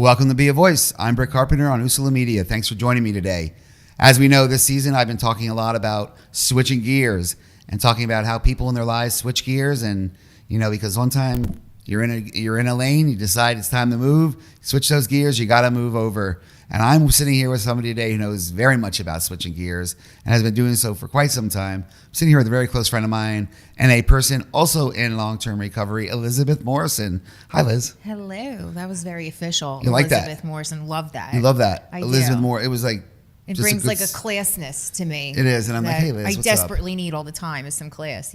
Welcome to Be a Voice. I'm Britt Carpenter on Usula Media. Thanks for joining me today. As we know, this season I've been talking a lot about switching gears and talking about how people in their lives switch gears, and because one time you're in a lane, you decide it's time to move, switch those gears, you got to move over. And I'm sitting here with somebody today who knows very much about switching gears and has been doing so for quite some time. I'm sitting here with a very close friend of mine and a person also in long-term recovery, Elizabeth Morrison. Hi, Liz. Hello. That was very official. You like that? Elizabeth Morrison. Love that. You love that? I Elizabeth do. Morrison. It was like... It brings like a classness to me. It is. And I'm like, hey, Liz, I what's desperately need all the time is some class,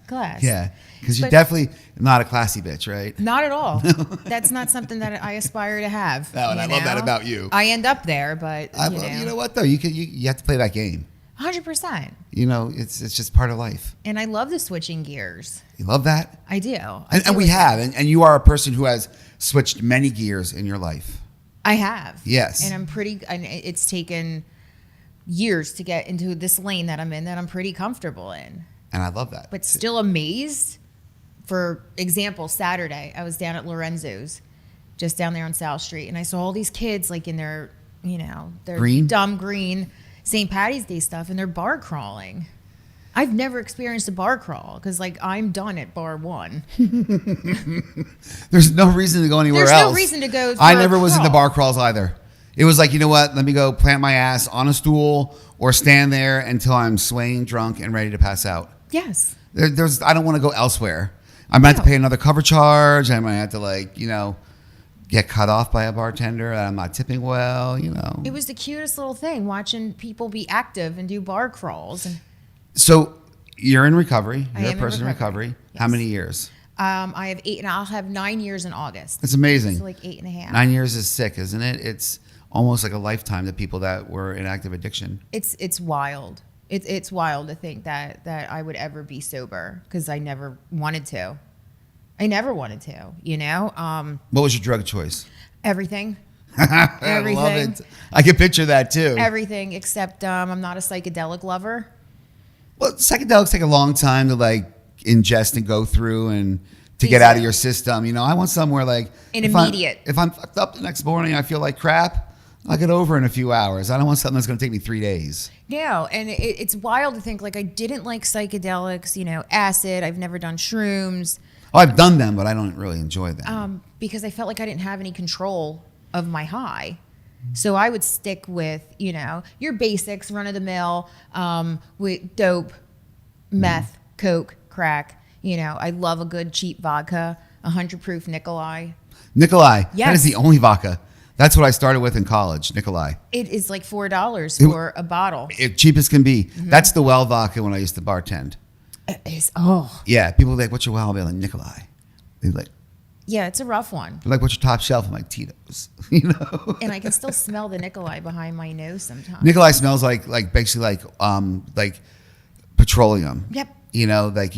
Class. Yeah. Because you're But definitely not a classy bitch, right? Not at all. That's not something that I aspire to have. No, and I love that about you. I end up there, but you know what, though? You have to play that game. 100%. It's just part of life. And I love the switching gears. You love that? I do. And we have. And you are a person who has switched many gears in your life. I have. Yes. And it's taken years to get into this lane that I'm in that I'm pretty comfortable in. And I love that. But still amazed. For example, Saturday, I was down at Lorenzo's, just down there on South Street, and I saw all these kids like in their, their green? dumb green St. Patty's Day stuff, and they're bar crawling. I've never experienced a bar crawl because I'm done at bar one. There's no reason to go anywhere else. There's no reason to go. I never was into bar crawls either. It was like, you know what? Let me go plant my ass on a stool or stand there until I'm swaying drunk and ready to pass out. Yes. I don't want to go elsewhere. I might have to pay another cover charge. I might have to get cut off by a bartender. I'm not tipping well, It was the cutest little thing, watching people be active and do bar crawls. So you're in recovery. You're I a am person in recovery. Yes. How many years? I have 8, and I'll have 9 years in August. That's amazing. So like 8.5. 9 years is sick, isn't it? It's almost like a lifetime to people that were in active addiction. It's wild. It's wild to think that I would ever be sober because I never wanted to. I never wanted to, What was your drug choice? Everything. I love it. I can picture that too. Everything except I'm not a psychedelic lover. Well, psychedelics take a long time to ingest and go through and to get out of your system. I want somewhere immediate. If I'm fucked up the next morning, I feel like crap, I'll get over in a few hours. I don't want something that's going to take me 3 days. No, and it's wild to think I didn't like psychedelics, acid. I've never done shrooms. Oh, I've done them, but I don't really enjoy them. Because I felt like I didn't have any control of my high. So I would stick with, your basics, run of the mill, with dope, meth, coke, crack. I love a good cheap vodka, 100 proof Nikolai. Nikolai. Yes. That is the only vodka. That's what I started with in college, Nikolai. It is like $4 for a bottle. Cheap as can be. Mm-hmm. That's the well vodka when I used to bartend. It is, Yeah, people are like, what's your well? I'll be like, Nikolai. They're like, yeah, it's a rough one. They're like, what's your top shelf? I'm like, Tito's. And I can still smell the Nikolai behind my nose sometimes. Nikolai smells like basically like petroleum. Yep. You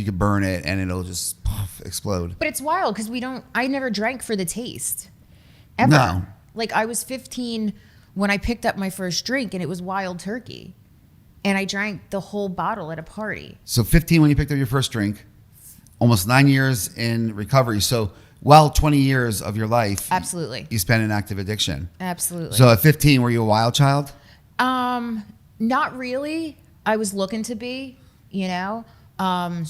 could burn it and it'll just explode. But it's wild because I never drank for the taste. Ever. No. I was 15 when I picked up my first drink and it was Wild Turkey. And I drank the whole bottle at a party. So 15 when you picked up your first drink, almost 9 years in recovery. So 20 years of your life. Absolutely. You spent in active addiction. Absolutely. So at 15, were you a wild child? Not really. I was looking to be, So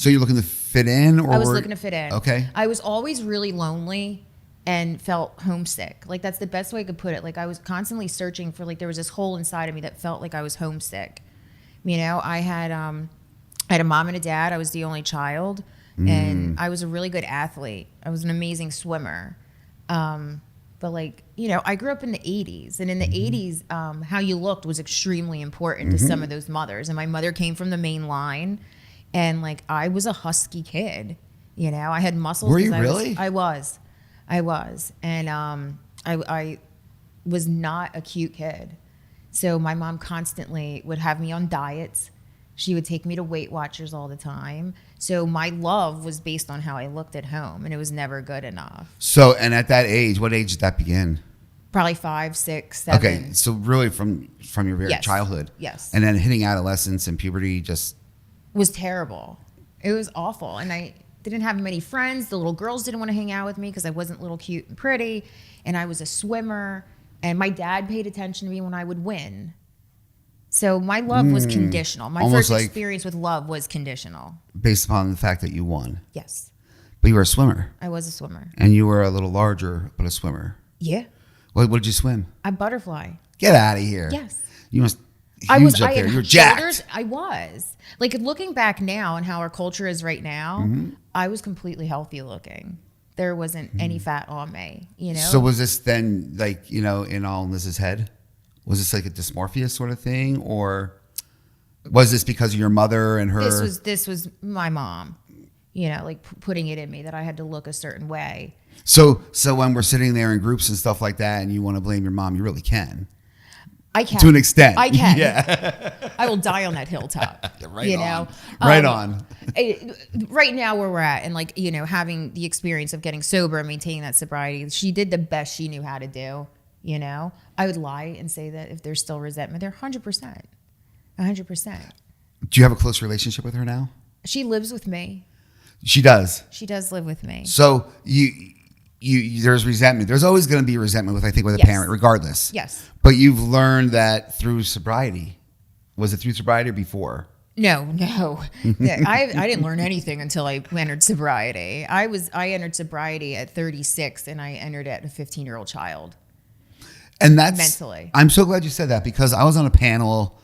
you're looking to fit in? Or I was looking to fit in. Okay. I was always really lonely and felt homesick. That's the best way I could put it. I was constantly searching for, there was this hole inside of me that felt like I was homesick. I had a mom and a dad. I was the only child. And I was a really good athlete. I was an amazing swimmer. But I grew up in the 80s. And in the 80s, how you looked was extremely important to some of those mothers. And my mother came from the main line. And I was a husky kid. I had muscles. Were you really? I was. And I was not a cute kid. So my mom constantly would have me on diets. She would take me to Weight Watchers all the time. So my love was based on how I looked at home, and it was never good enough. So, and at that age, what age did that begin? Probably 5, 6, 7. Okay, so really from your very childhood. Yes. And then hitting adolescence and puberty just... was terrible. It was awful. And didn't have many friends. The little girls didn't want to hang out with me because I wasn't little, cute, and pretty. And I was a swimmer. And my dad paid attention to me when I would win. So my love was conditional. My Almost first like experience with love was conditional. based upon the fact that you won. Yes. But you were a swimmer. I was a swimmer. And you were a little larger, but a swimmer. Yeah. What did you swim? I butterfly. Get out of here. Yes. You must I huge was. up I there. had You're shoulders. jacked. I was. Like looking back now and how our culture is right now, I was completely healthy looking. There wasn't any fat on me, you know? So was this then like, you know, in all Liz's head? Was this like a dysmorphia sort of thing? Or was this because of your mother and her? This was my mom, you know, like putting it in me that I had to look a certain way. So when we're sitting there in groups and stuff like that and you want to blame your mom, you really can. I can. To an extent. I can. Yeah. I will die on that hilltop. Right you on. know? Right on. Right now where we're at and like, you know, having the experience of getting sober and maintaining that sobriety, she did the best she knew how to do, you know? I would lie and say that if there's still resentment, they're 100%. 100%. Do you have a close relationship with her now? She lives with me. She does. She does live with me. So you there's resentment. There's always going to be resentment with, I think, with a Yes. parent, regardless. Yes. But you've learned that through sobriety. Was it through sobriety or before? No. I didn't learn anything until I entered sobriety. I entered sobriety at 36 and I entered at a 15-year-old child. And that's mentally. I'm so glad you said that because I was on a panel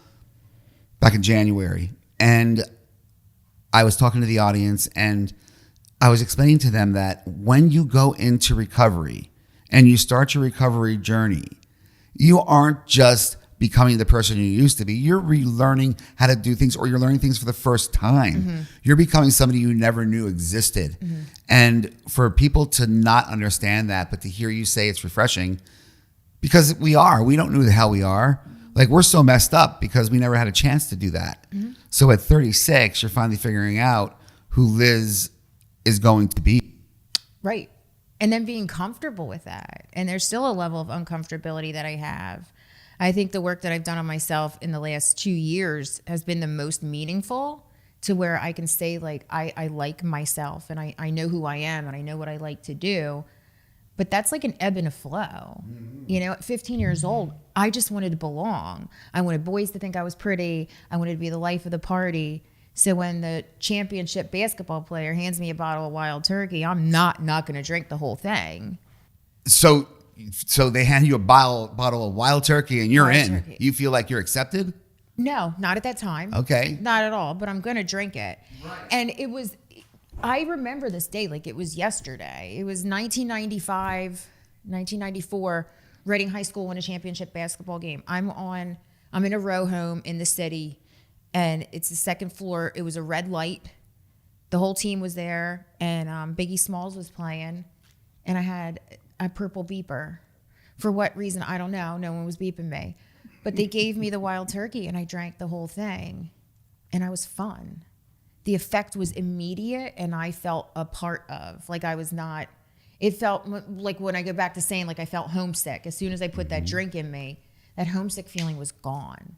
back in January and I was talking to the audience and I was explaining to them that when you go into recovery and you start your recovery journey, you aren't just becoming the person you used to be. You're relearning how to do things or you're learning things for the first time. You're becoming somebody you never knew existed. And for people to not understand that, but to hear you say it's refreshing, because we don't know who the hell we are. Like we're so messed up because we never had a chance to do that. So at 36, you're finally figuring out who Liz is going to be. Right. And then being comfortable with that. And there's still a level of uncomfortability that I have. I think the work that I've done on myself in the last 2 years has been the most meaningful to where I can say like, I like myself and I know who I am and I know what I like to do. But that's like an ebb and a flow. You know, at 15 years old, I just wanted to belong. I wanted boys to think I was pretty. I wanted to be the life of the party. So when the championship basketball player hands me a bottle of Wild Turkey, I'm not going to drink the whole thing. So they hand you a bottle of Wild Turkey and you're Wild in. Turkey. You feel like you're accepted? No, not at that time. Okay. Not at all, but I'm going to drink it. Right. And it was, I remember this day like it was yesterday. It was 1994, Reading High School won a championship basketball game. I'm in a row home in the city. And it's the second floor. It was a red light. The whole team was there. And Biggie Smalls was playing. And I had a purple beeper. For what reason, I don't know. No one was beeping me. But they gave me the Wild Turkey, and I drank the whole thing. And I was fun. The effect was immediate, and I felt a part of. Like I was not... It felt like when I go back to saying, like I felt homesick. As soon as I put that drink in me, that homesick feeling was gone.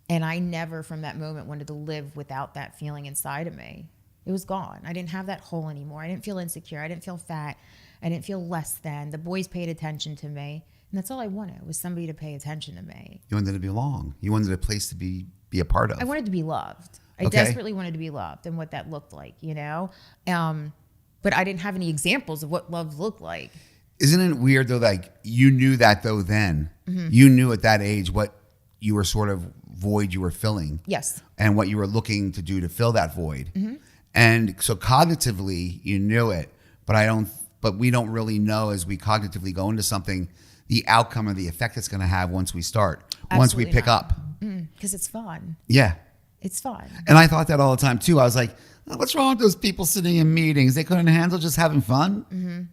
And I never from that moment wanted to live without that feeling inside of me. It was gone. I didn't have that hole anymore. I didn't feel insecure. I didn't feel fat. I didn't feel less than. The boys paid attention to me. And that's all I wanted was somebody to pay attention to me. You wanted to belong. You wanted a place to be a part of. I wanted to be loved. I Okay. desperately wanted to be loved and what that looked like, you know? But I didn't have any examples of what love looked like. Isn't it weird though, like you knew that though then? You knew at that age what you were sort of void you were filling. Yes. And what you were looking to do to fill that void. And so cognitively you knew it, but we don't really know as we cognitively go into something, the outcome or the effect it's going to have once we start, once we pick up. Because it's fun. Yeah. It's fun. And I thought that all the time too. I was like, oh, what's wrong with those people sitting in meetings? They couldn't handle just having fun?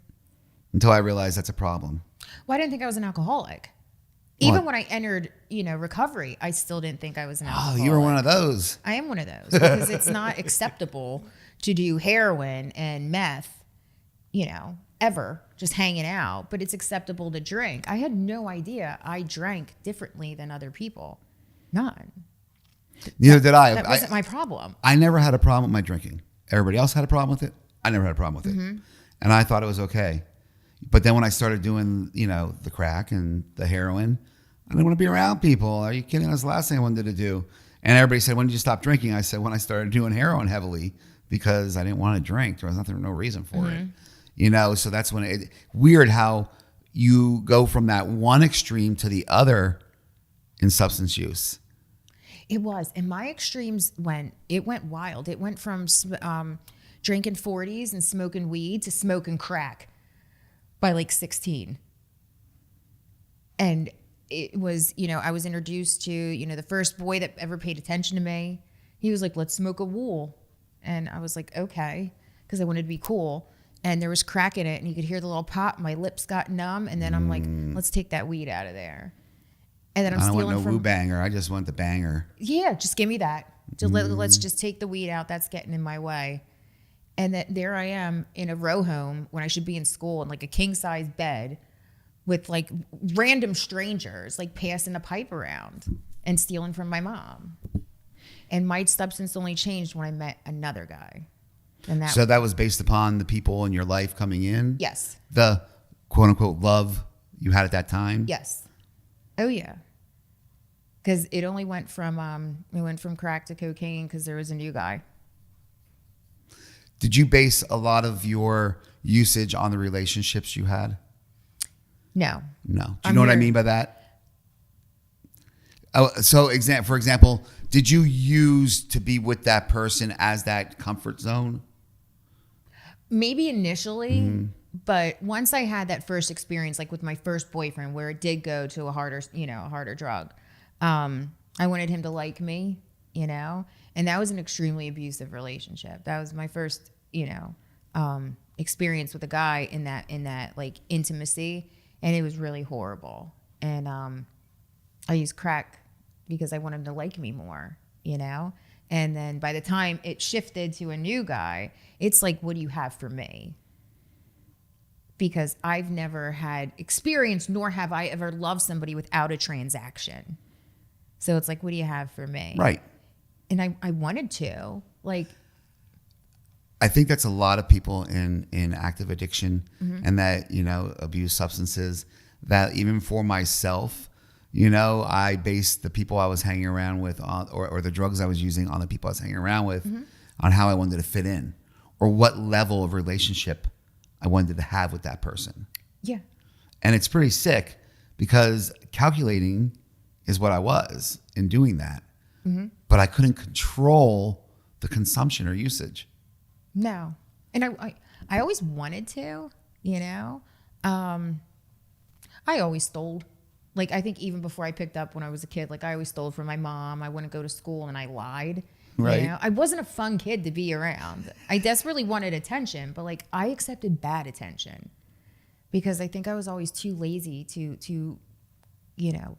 Until I realized that's a problem. Well, I didn't think I was an alcoholic. Even when I entered, recovery, I still didn't think I was an alcoholic. Oh, you were one of those. I am one of those because it's not acceptable to do heroin and meth, ever just hanging out, but it's acceptable to drink. I had no idea I drank differently than other people. None. Neither did I. That wasn't my problem. I never had a problem with my drinking. Everybody else had a problem with it. I never had a problem with it. And I thought it was okay. But then when I started doing, the crack and the heroin, I didn't want to be around people. Are you kidding? That's the last thing I wanted to do. And everybody said, when did you stop drinking? I said, when I started doing heroin heavily because I didn't want to drink. There was no reason for it. So that's when weird how you go from that one extreme to the other in substance use. It was. And my extremes went wild. It went from drinking 40s and smoking weed to smoking crack by like 16. And it was, I was introduced to, the first boy that ever paid attention to me. He was like, let's smoke a wool. And I was like, okay, because I wanted to be cool. And there was crack in it, and you could hear the little pop. My lips got numb, and then I'm like, let's take that weed out of there. And then I don't want no woo banger. I just want the banger. Yeah, just give me that. Let's just take the weed out. That's getting in my way. And there I am in a row home when I should be in school in like a king size bed with like random strangers like passing a pipe around and stealing from my mom. And my substance only changed when I met another guy. And that was based upon the people in your life coming in? Yes. The quote unquote love you had at that time? Yes. Oh yeah. Because it only went from crack to cocaine because there was a new guy. Did you base a lot of your usage on the relationships you had? No. Do you know what I mean by that? Oh, so for example, did you use to be with that person as that comfort zone? Maybe initially, but once I had that first experience, like with my first boyfriend, where it did go to a harder drug, I wanted him to like me, and that was an extremely abusive relationship. That was my first, experience with a guy in that like intimacy, and it was really horrible. And I used crack because I wanted him to like me more, And then by the time it shifted to a new guy, it's like, what do you have for me? Because I've never had experience, nor have I ever loved somebody without a transaction. So it's like, what do you have for me? Right. And I wanted to. Like, I think that's a lot of people in active addiction and that, abuse substances, that even for myself, I based the people I was hanging around with on, or the drugs I was using on the people I was hanging around with on how I wanted to fit in or what level of relationship I wanted to have with that person. Yeah. And it's pretty sick because calculating is what I was in doing that. But I couldn't control the consumption or usage. No. And I always wanted to, I always stole. Like, I think even before I picked up when I was a kid, like I always stole from my mom. I wouldn't go to school and I lied. Right. I wasn't a fun kid to be around. I desperately wanted attention, but like I accepted bad attention because I think I was always too lazy to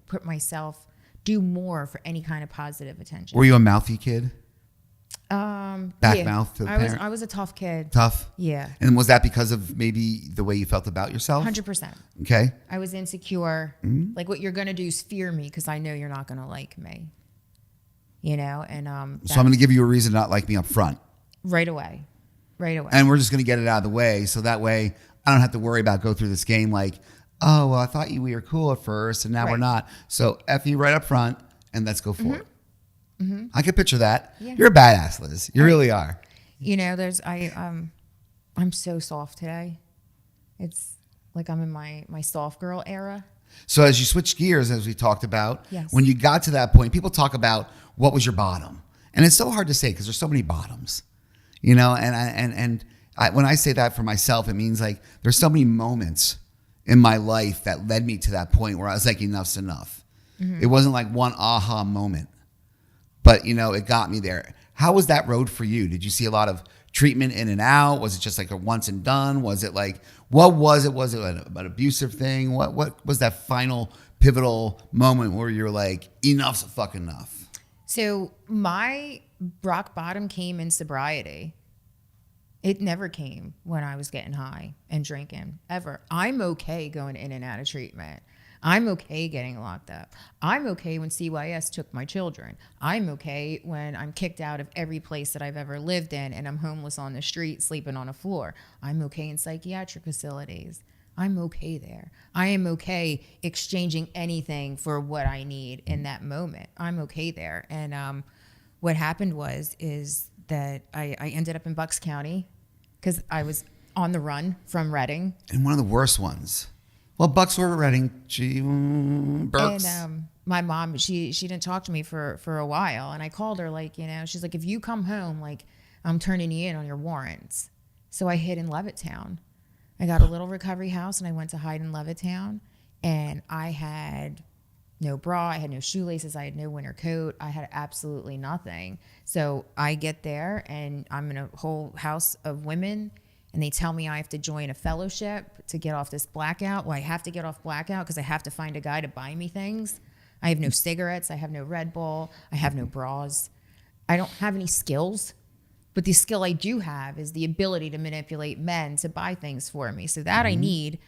put myself, do more for any kind of positive attention. Were you a mouthy kid? Back Yeah. mouth to the parent? I was a tough kid. Tough? Yeah. And was that because of maybe the way you felt about yourself? 100%. Okay. I was insecure. Like, what you're going to do is fear me because I know you're not going to like me. And So I'm going to give you a reason to not like me up front. Right away. And we're just going to get it out of the way. So that way I don't have to worry about go through this game like, oh, well, I thought we were cool at first and now we're not. So F you right up front and let's go for it. I can picture that. Yeah. You're a badass, Liz. You really are. I'm so soft today. It's like I'm in my soft girl era. So as you switch gears, as we talked about, yes. When you got to that point, people talk about what was your bottom. And it's so hard to say because there's so many bottoms, and when I say that for myself, it means like there's so many moments in my life that led me to that point where I was like, enough's enough. It wasn't like one aha moment. But, it got me there. How was that road for you? Did you see a lot of treatment in and out? Was it just like a once and done? Was it like, what was it? Was it an abusive thing? What was that final pivotal moment where you're like, enough's fucking enough? So my rock bottom came in sobriety. It never came when I was getting high and drinking, ever. I'm okay going in and out of treatment. I'm okay getting locked up. I'm okay when CYS took my children. I'm okay when I'm kicked out of every place that I've ever lived in and I'm homeless on the street, sleeping on a floor. I'm okay in psychiatric facilities. I'm okay there. I am okay exchanging anything for what I need in that moment. I'm okay there. And what happened is that I ended up in Bucks County because I was on the run from Reading. And one of the worst ones. Well, Bucks or Reading, Burks. And my mom, she didn't talk to me for a while. And I called her, like, you know, she's like, if you come home, like, I'm turning you in on your warrants. So I hid in Levittown. I got a little recovery house and I went to hide in Levittown. And I had no bra, I had no shoelaces, I had no winter coat, I had absolutely nothing. So I get there and I'm in a whole house of women. And they tell me I have to join a fellowship to get off this blackout. Well, I have to get off blackout because I have to find a guy to buy me things. I have no cigarettes. I have no Red Bull. I have no bras. I don't have any skills. But the skill I do have is the ability to manipulate men to buy things for me. So that I need.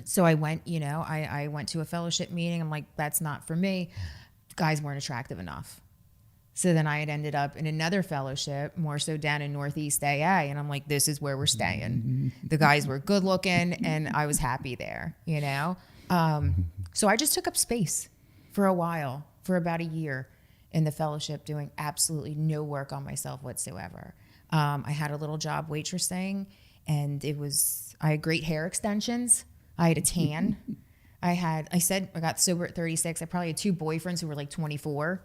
So I went, you know, I went to a fellowship meeting. I'm like, that's not for me. Guys weren't attractive enough. So then I had ended up in another fellowship, more so down in Northeast AA. And I'm like, this is where we're staying. The guys were good looking and I was happy there, you know? So I just took up space for a while, for about a year in the fellowship, doing absolutely no work on myself whatsoever. I had a little job waitressing and I had great hair extensions. I had a tan. I got sober at 36. I probably had 2 boyfriends who were like 24.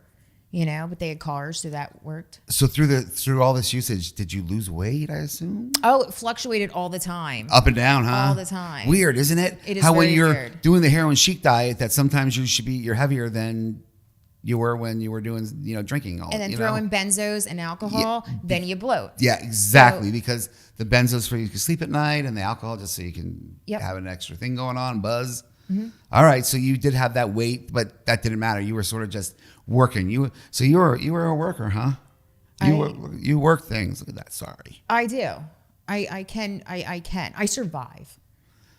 You know, but they had cars, so that worked. So through all this usage, did you lose weight, I assume? Oh, it fluctuated all the time. Up and down, huh? All the time. Weird, isn't it? It is how very when you're weird. doing the heroin chic diet, that sometimes you're heavier than you were when you were doing, you know, drinking all. And then you throw know? in benzos and alcohol, then you bloat. Yeah, exactly. So, because the benzos for you can sleep at night, and the alcohol just so you can Yep. have an extra thing going on, buzz. All right, so you did have that weight, but that didn't matter. You were sort of just working. You were a worker, huh? You work things. Look at that. Sorry. I do. I can. I survive.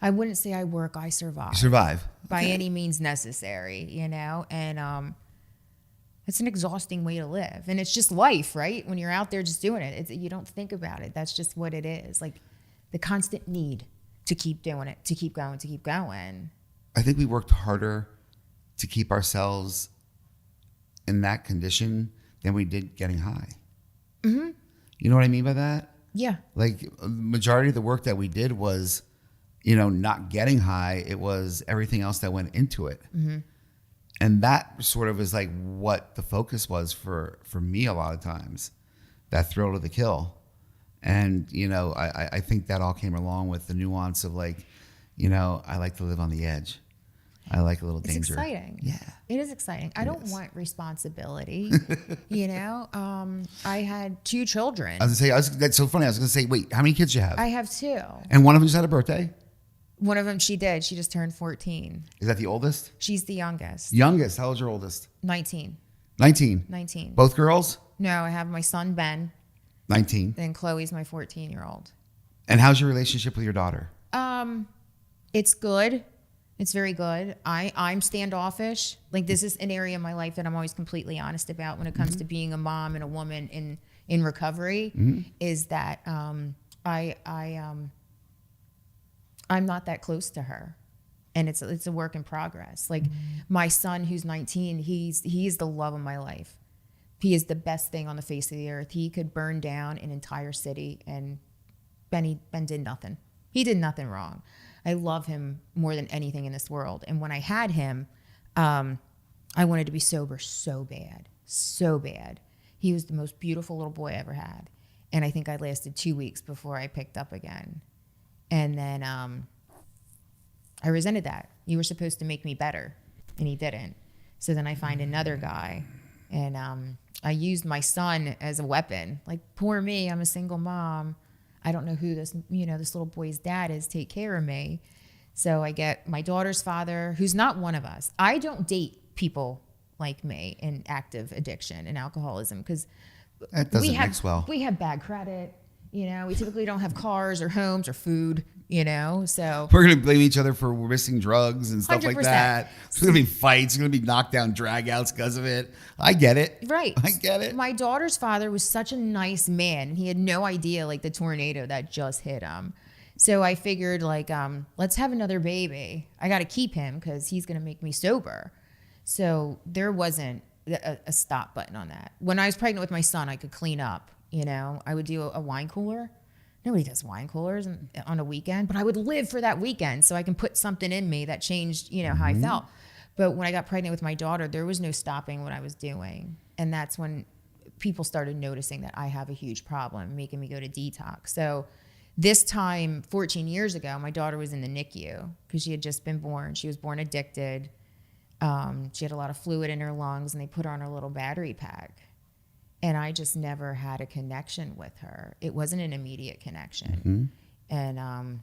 I wouldn't say I work. I survive. You survive. By any means necessary, you know? And it's an exhausting way to live. And it's just life, right? When you're out there just doing it, you don't think about it. That's just what it is. Like the constant need to keep doing it, to keep going, to keep going. I think we worked harder to keep ourselves in that condition than we did getting high. Mm-hmm. You know what I mean by that? Yeah. Like majority of the work that we did was, you know, not getting high. It was everything else that went into it. Mm-hmm. And that sort of is like what the focus was for me a lot of times, that thrill to the kill. And, you know, I think that all came along with the nuance of like, you know, I like to live on the edge. I like a little danger. It's exciting. Yeah. It is exciting. I don't want responsibility. You know, I had 2 children. I was gonna say, that's so funny. I was gonna say, wait, how many kids do you have? I have 2. And one of them just had a birthday? One of them, she did. She just turned 14. Is that the oldest? She's the youngest. Youngest. How old's your oldest? 19. 19. 19. Both girls? No, I have my son, Ben. 19. Then Chloe's my 14-year-old. And how's your relationship with your daughter? It's good. It's very good. I'm standoffish. Like this is an area of my life that I'm always completely honest about when it comes to being a mom and a woman in recovery. Is that I'm not that close to her, and it's a work in progress. Like my son, who's 19, he's the love of my life. He is the best thing on the face of the earth. He could burn down an entire city, and Ben did nothing. He did nothing wrong. I love him more than anything in this world. And when I had him, I wanted to be sober so bad, so bad. He was the most beautiful little boy I ever had. And I think I lasted 2 weeks before I picked up again. And then I resented that. You were supposed to make me better, and he didn't. So then I find another guy, and I used my son as a weapon. Like, poor me, I'm a single mom. I don't know who this little boy's dad is. Take care of me. So I get my daughter's father, who's not one of us. I don't date people like me in active addiction and alcoholism because That doesn't mix well. We have bad credit. You know, we typically don't have cars or homes or food. you know? So We're going to blame each other for missing drugs and stuff like 100%. that. There's going to be fights. There's going to be knockdown dragouts because of it. I get it. right. I get it. My daughter's father was such a nice man. He had no idea like the tornado that just hit him. So I figured like, let's have another baby. I got to keep him because he's going to make me sober. So there wasn't a stop button on that. When I was pregnant with my son, I could clean up, you know, I would do a wine cooler. Nobody does wine coolers on a weekend, but I would live for that weekend so I can put something in me that changed, you know, how I felt. But when I got pregnant with my daughter, there was no stopping what I was doing. And that's when people started noticing that I have a huge problem, making me go to detox. So this time, 14 years ago, my daughter was in the NICU because she had just been born. She was born addicted. She had a lot of fluid in her lungs, and they put her on a little battery pack. And I just never had a connection with her. It wasn't an immediate connection. And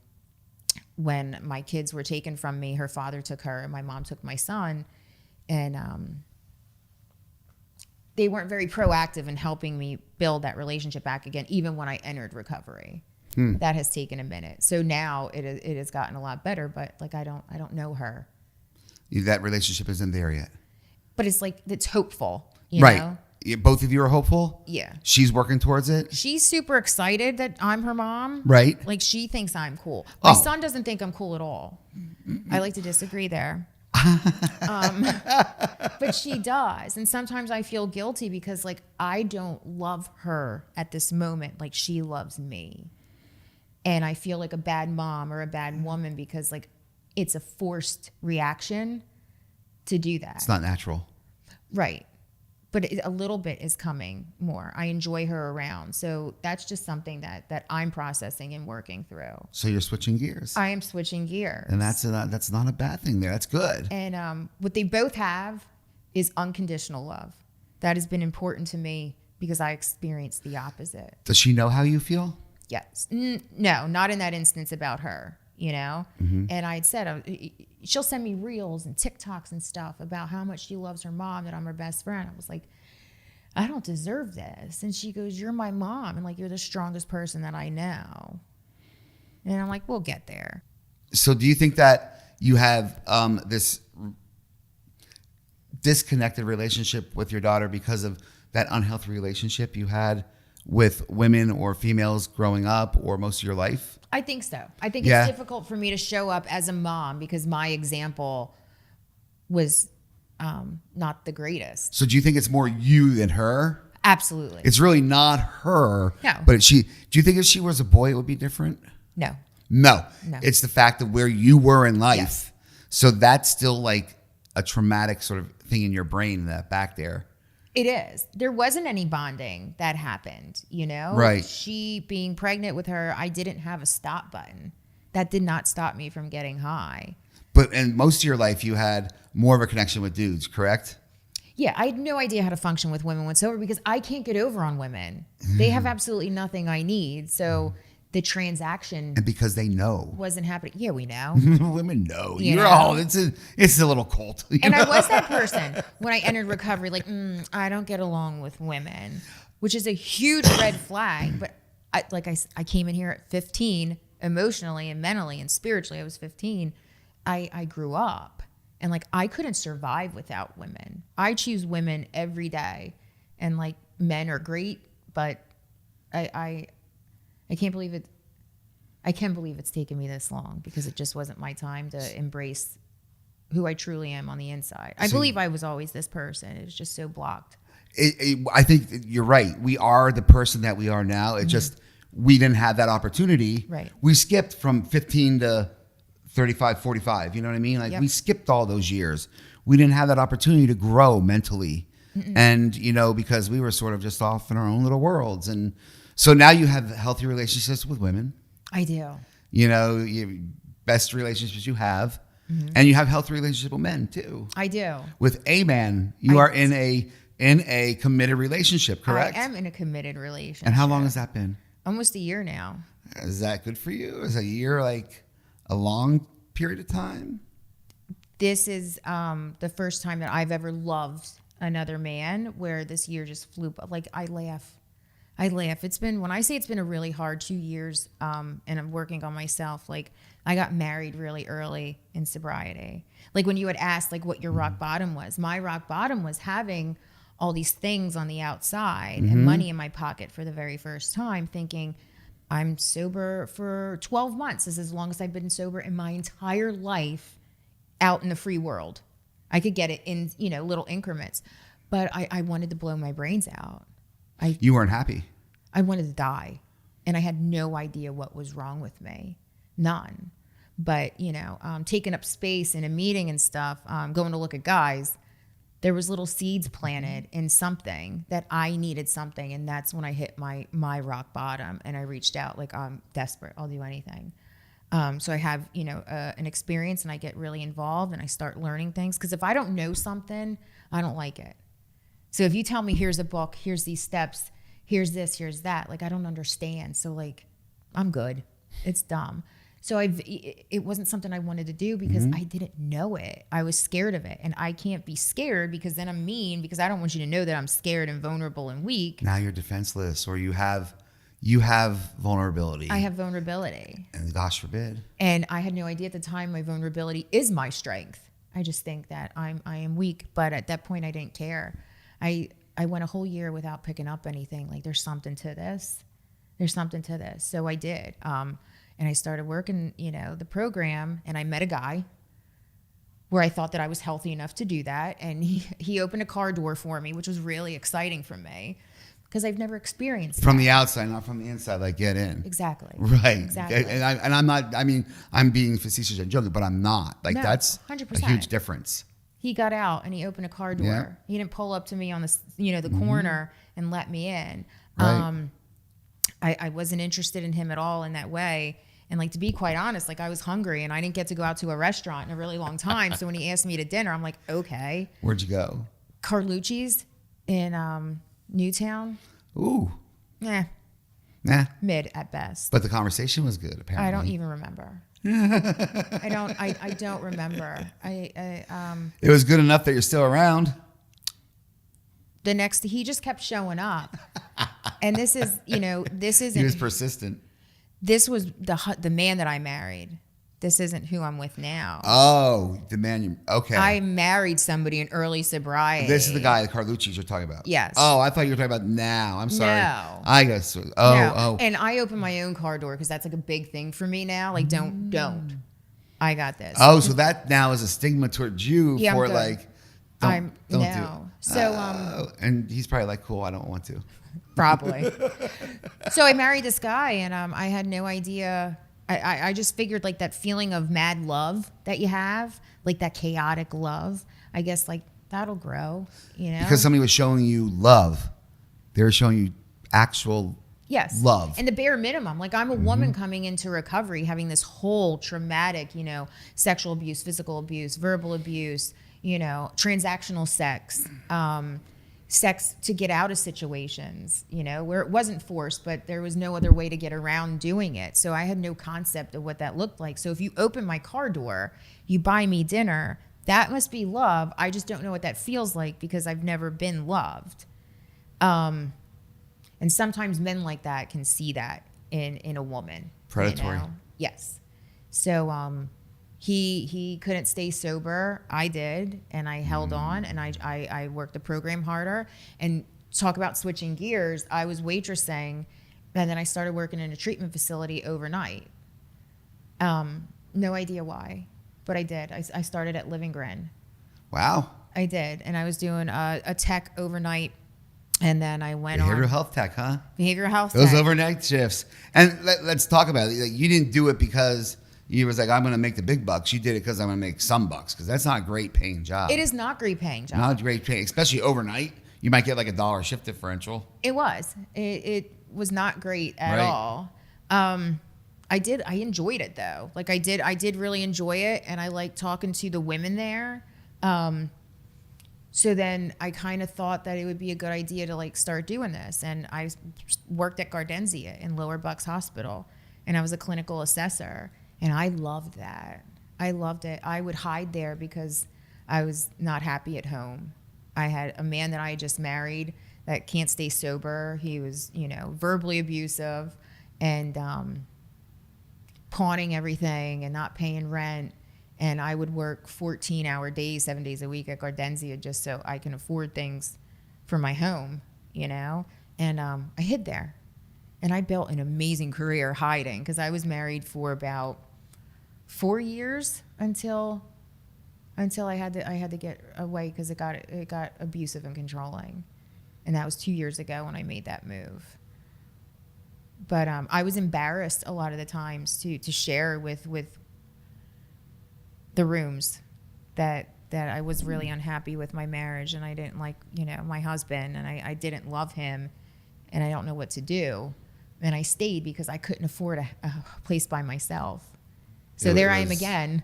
when my kids were taken from me, her father took her and my mom took my son. And they weren't very proactive in helping me build that relationship back again, even when I entered recovery. That has taken a minute. So now it has gotten a lot better, but like I don't know her. That relationship isn't there yet. But it's like, it's hopeful, you right. know? Both of you are hopeful? Yeah. She's working towards it? She's super excited that I'm her mom. Right. Like she thinks I'm cool. My son doesn't think I'm cool at all. I like to disagree there. But she does. And sometimes I feel guilty because like I don't love her at this moment like she loves me. And I feel like a bad mom or a bad woman because like it's a forced reaction to do that. It's not natural. Right. But a little bit is coming more. I enjoy her around. So that's just something that I'm processing and working through. So you're switching gears. I am switching gears. And that's not a bad thing there. That's good. And what they both have is unconditional love. That has been important to me because I experienced the opposite. Does she know how you feel? Yes. No, not in that instance about her, you know? And I'd said, she'll send me reels and TikToks and stuff about how much she loves her mom, that I'm her best friend. I was like, I don't deserve this. And she goes, you're my mom. And like, you're the strongest person that I know. And I'm like, we'll get there. So do you think that you have this disconnected relationship with your daughter because of that unhealthy relationship you had with women or females growing up or most of your life? I think so. I think it's difficult for me to show up as a mom because my example was not the greatest. So do you think it's more you than her? Absolutely. It's really not her. No. But do you think if she was a boy, it would be different? No. No. It's the fact of where you were in life. Yes. So that's still like a traumatic sort of thing in your brain, that back there. It is. There wasn't any bonding that happened, you know? Right. She being pregnant with her, I didn't have a stop button. That did not stop me from getting high. But in most of your life, you had more of a connection with dudes, correct? Yeah, I had no idea how to function with women whatsoever because I can't get over on women. They have absolutely nothing I need. So the transaction And because they know. wasn't happening. Yeah, we know. Women know. You You're know? all, it's a little cult. And I was that person when I entered recovery, like, I don't get along with women, which is a huge red flag. But I came in here at 15, emotionally and mentally and spiritually. I was 15. I grew up and like I couldn't survive without women. I choose women every day, and like men are great, but I can't believe it. I can't believe it's taken me this long because it just wasn't my time to embrace who I truly am on the inside. I believe I was always this person. It was just so blocked. I think you're right. We are the person that we are now. It just, we didn't have that opportunity. Right. We skipped from 15 to 35, 45. You know what I mean? Like we skipped all those years. We didn't have that opportunity to grow mentally. And, you know, because we were sort of just off in our own little worlds. And so now you have healthy relationships with women. I do. You know, best relationships you have. And you have healthy relationships with men too. I do. With a man, you are in a committed relationship, correct? I am in a committed relationship. And how long has that been? Almost a year now. Is that good for you? Is a year like a long period of time? This is the first time that I've ever loved another man, where this year just flew by. Like I laugh I laugh. When I say it's been a really hard 2 years, and I'm working on myself, like I got married really early in sobriety. Like when you had asked like what your rock bottom was, my rock bottom was having all these things on the outside and money in my pocket for the very first time, thinking I'm sober for 12 months. This is as long as I've been sober in my entire life out in the free world. I could get it in, little increments, but I wanted to blow my brains out. You weren't happy. I wanted to die, and I had no idea what was wrong with me. None. But, taking up space in a meeting and stuff, going to look at guys, there was little seeds planted in something that I needed something. And that's when I hit my rock bottom, and I reached out like, I'm desperate. I'll do anything. So I have, an experience, and I get really involved, and I start learning things. Because if I don't know something, I don't like it. So if you tell me, here's a book, here's these steps, here's this, here's that, like I don't understand. So like, I'm good. It's dumb. So it wasn't something I wanted to do because I didn't know it. I was scared of it, and I can't be scared because then I'm mean, because I don't want you to know that I'm scared and vulnerable and weak. Now you're defenseless, or you have vulnerability. I have vulnerability. And gosh forbid. And I had no idea at the time my vulnerability is my strength. I just think that I am weak, but at that point I didn't care. I went a whole year without picking up anything. Like there's something to this. There's something to this. So I did. And I started working, the program, and I met a guy where I thought that I was healthy enough to do that. And he opened a car door for me, which was really exciting for me because I've never experienced from that. The outside, not from the inside, like get in. Exactly. Right. Exactly. And I'm not, I'm being facetious and joking, but I'm not. Like No, that's 100%. a huge difference. He got out and he opened a car door. Yeah. He didn't pull up to me on the corner and let me in. Right. I wasn't interested in him at all in that way. And like, to be quite honest, like I was hungry and I didn't get to go out to a restaurant in a really long time. So when he asked me to dinner, I'm like, okay. Where'd you go? Carlucci's in Newtown. Ooh. Nah. Mid at best. But the conversation was good, apparently. I don't even remember. I don't remember. It was good enough that you're still around. He just kept showing up. And this is, this isn't. He was persistent. This was the man that I married. This isn't who I'm with now. Oh, the man okay. I married somebody in early sobriety. This is the guy, the Carlucci's you're talking about. Yes. Oh, I thought you were talking about now. I'm sorry. No. I guess. No. And I open my own car door because that's like a big thing for me now. Like, don't. I got this. Oh, so that now is a stigma towards you Yeah, for I'm good. like, don't do it. So, and he's probably like, cool, I don't want to. probably. So I married this guy, and I had no idea. I just figured like that feeling of mad love that you have, like that chaotic love, I guess like that'll grow, Because somebody was showing you love. They were showing you actual love. And the bare minimum. Like I'm a woman coming into recovery, having this whole traumatic, sexual abuse, physical abuse, verbal abuse, transactional sex, sex to get out of situations, where it wasn't forced, but there was no other way to get around doing it. So I had no concept of what that looked like. So if you open my car door, you buy me dinner, that must be love. I just don't know what that feels like because I've never been loved. And sometimes men like that can see that in a woman. Predatory. Yes. So he couldn't stay sober. I did, and I held on, and I worked the program harder. And talk about switching gears, I was waitressing, and then I started working in a treatment facility overnight. No idea why, but I did. I started at Living Grin. Wow. I did, and I was doing a tech overnight, and then I went on. Behavioral health tech, huh? Behavioral health tech. Those overnight shifts. And let's talk about it. You didn't do it because you was like, I'm going to make the big bucks. You did it because I'm going to make some bucks, because that's not a great paying job. It is not great paying job. Not a great paying, especially overnight. You might get like $1 shift differential. It was. It was not great at all. I enjoyed it though. Like I did really enjoy it, and I liked talking to the women there. So then I kind of thought that it would be a good idea to like start doing this. And I worked at Gardenzia in Lower Bucks Hospital, and I was a clinical assessor. And I loved that. I loved it. I would hide there because I was not happy at home. I had a man that I had just married that can't stay sober. He was, verbally abusive and pawning everything and not paying rent. And I would work 14-hour days, 7 days a week at Gardenzia just so I can afford things for my home, And I hid there. And I built an amazing career hiding because I was married for about 4 years until I had to get away because it got abusive and controlling. And that was 2 years ago when I made that move. But I was embarrassed a lot of the times to share with the rooms that I was really unhappy with my marriage and I didn't like, my husband and I didn't love him and I don't know what to do. And I stayed because I couldn't afford a place by myself. So there I am again,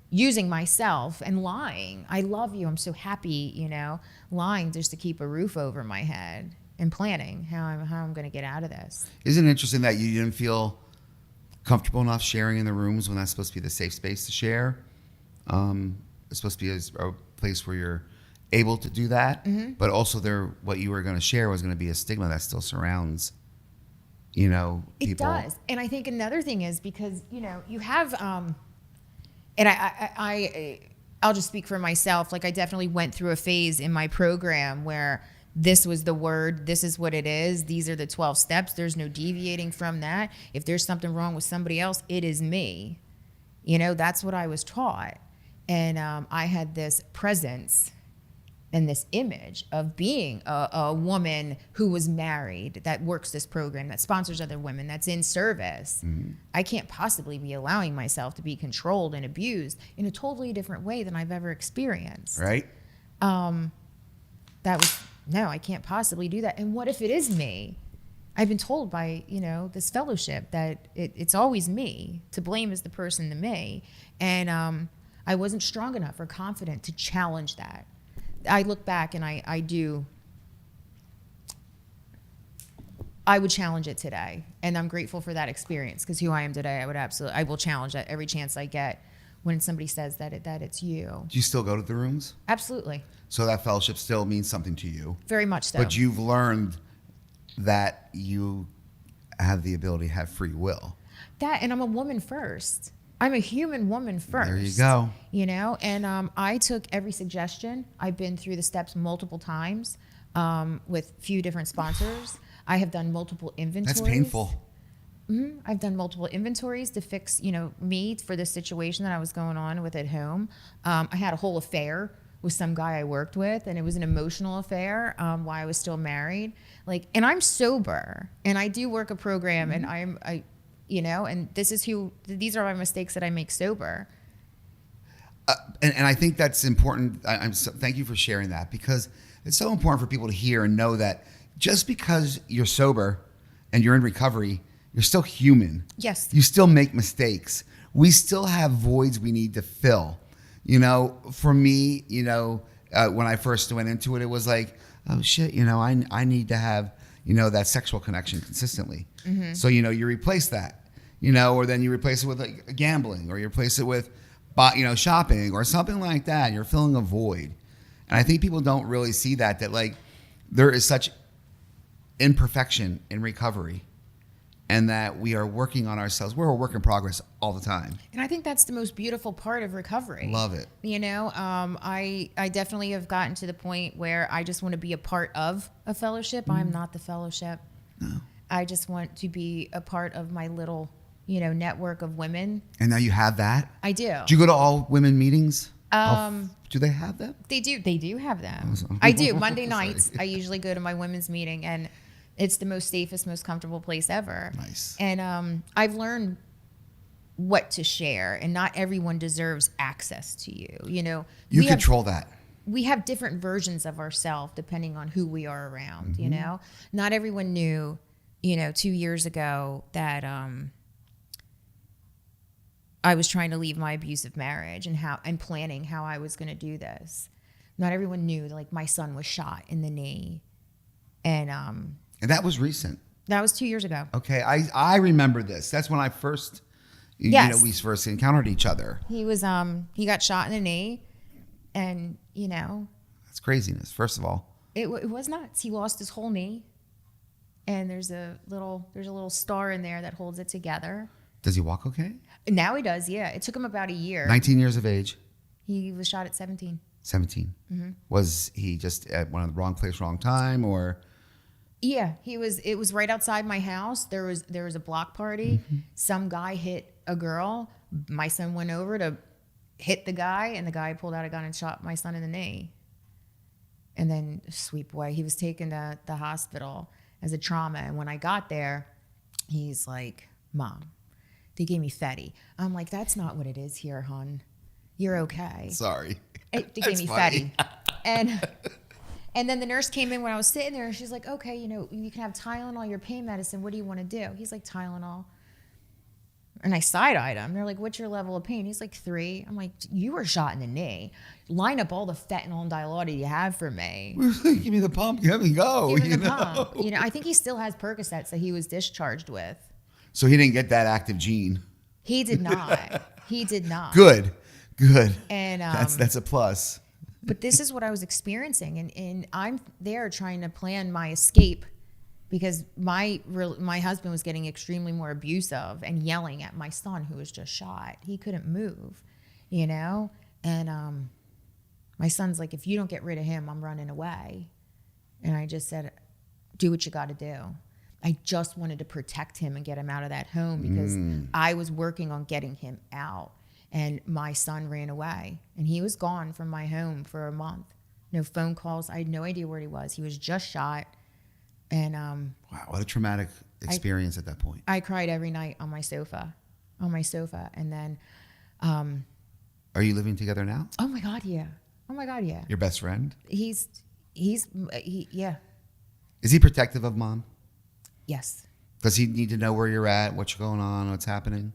using myself and lying. I love you. I'm so happy, lying just to keep a roof over my head and planning how I'm going to get out of this. Isn't it interesting that you didn't feel comfortable enough sharing in the rooms when that's supposed to be the safe space to share? It's supposed to be a place where you're able to do that, but also what you were going to share was going to be a stigma that still surrounds, people. It does. And I think another thing is because, you have, and I'll just speak for myself. Like I definitely went through a phase in my program where this was the word, this is what it is. These are the 12 steps. There's no deviating from that. If there's something wrong with somebody else, it is me. That's what I was taught. And I had this presence and this image of being a woman who was married, that works this program, that sponsors other women, that's in service. I can't possibly be allowing myself to be controlled and abused in a totally different way than I've ever experienced. Right. No, I can't possibly do that. And what if it is me? I've been told by, this fellowship that it's always me. To blame is the person to me. And I wasn't strong enough or confident to challenge that. I look back and I would challenge it today. And I'm grateful for that experience because who I am today, I will challenge that every chance I get when somebody says that it's you. Do you still go to the rooms? Absolutely. So that fellowship still means something to you? Very much so. But you've learned that you have the ability to have free will. That, and I'm a woman first. I'm a human woman first. There you go. And I took every suggestion. I've been through the steps multiple times with few different sponsors. I have done multiple inventories. That's painful. I've done multiple inventories to fix, me for the situation that I was going on with at home. I had a whole affair with some guy I worked with, and it was an emotional affair while I was still married. And I'm sober, and I do work a program, and and these are my mistakes that I make sober. And I think that's important. Thank you for sharing that because it's so important for people to hear and know that just because you're sober and you're in recovery, you're still human. Yes. You still make mistakes. We still have voids we need to fill. For me, when I first went into it, it was like, oh shit, I need to have, that sexual connection consistently. So, you replace that, or then you replace it with gambling, or you replace it with, shopping or something like that. You're filling a void. And I think people don't really see that there is such imperfection in recovery and that we are working on ourselves. We're a work in progress all the time. And I think that's the most beautiful part of recovery. Love it. I definitely have gotten to the point where I just want to be a part of a fellowship. I'm not the fellowship. No. I just want to be a part of my little, network of women. And now you have that? I do. Do you go to all women meetings? Do they have them? They do. They do have them. Awesome. I do. Monday nights, I usually go to my women's meeting, and it's the most safest, most comfortable place ever. Nice. And I've learned what to share, and not everyone deserves access to you. You control that. We have different versions of ourselves depending on who we are around. Not everyone knew, 2 years ago that I was trying to leave my abusive marriage and planning how I was going to do this. Not everyone knew my son was shot in the knee, and that was recent. That was 2 years ago. Okay, I remember this. That's when I first, yes. We first encountered each other. He was he got shot in the knee, and that's craziness. First of all, It was nuts. He lost his whole knee, and there's a little star in there that holds it together. Does he walk okay? Now he does. Yeah, it took him about a year. 19 years of age. He was shot at 17. 17. Was he just at one of the wrong place, wrong time, or? Yeah, he was. It was right outside my house. There was a block party. Some guy hit a girl. My son went over to hit the guy, and the guy pulled out a gun and shot my son in the knee. And then, sweet boy, he was taken to the hospital as a trauma. And when I got there, he's like, "Mom, they gave me Fetty." I'm like, "That's not what it is here, hon. You're okay." Sorry. They gave me Fetty. And then the nurse came in when I was sitting there, and she's like, "Okay, you can have Tylenol, your pain medicine. What do you want to do?" He's like, "Tylenol." And I side-eyed him. They're like, "What's your level of pain?" He's like, 3. I'm like, "You were shot in the knee. Line up all the fentanyl and Dilaudid you have for me. Give me the pump. Give me go. Give me the pump." I think he still has Percocets that he was discharged with. So he didn't get that active gene. He did not. He did not. Good. And that's a plus. But this is what I was experiencing, and I'm there trying to plan my escape because my husband was getting extremely more abusive and yelling at my son who was just shot. He couldn't move, and my son's like, "If you don't get rid of him, I'm running away." And I just said, "Do what you got to do." I just wanted to protect him and get him out of that home because I was working on getting him out. And my son ran away, and he was gone from my home for a month. No phone calls. I had no idea where he was. He was just shot. And wow, what a traumatic experience at that point. I cried every night on my sofa. And then Are you living together now? Oh my God, yeah. Your best friend? Yeah. Is he protective of Mom? Yes. Does he need to know where you're at, what's going on, what's happening?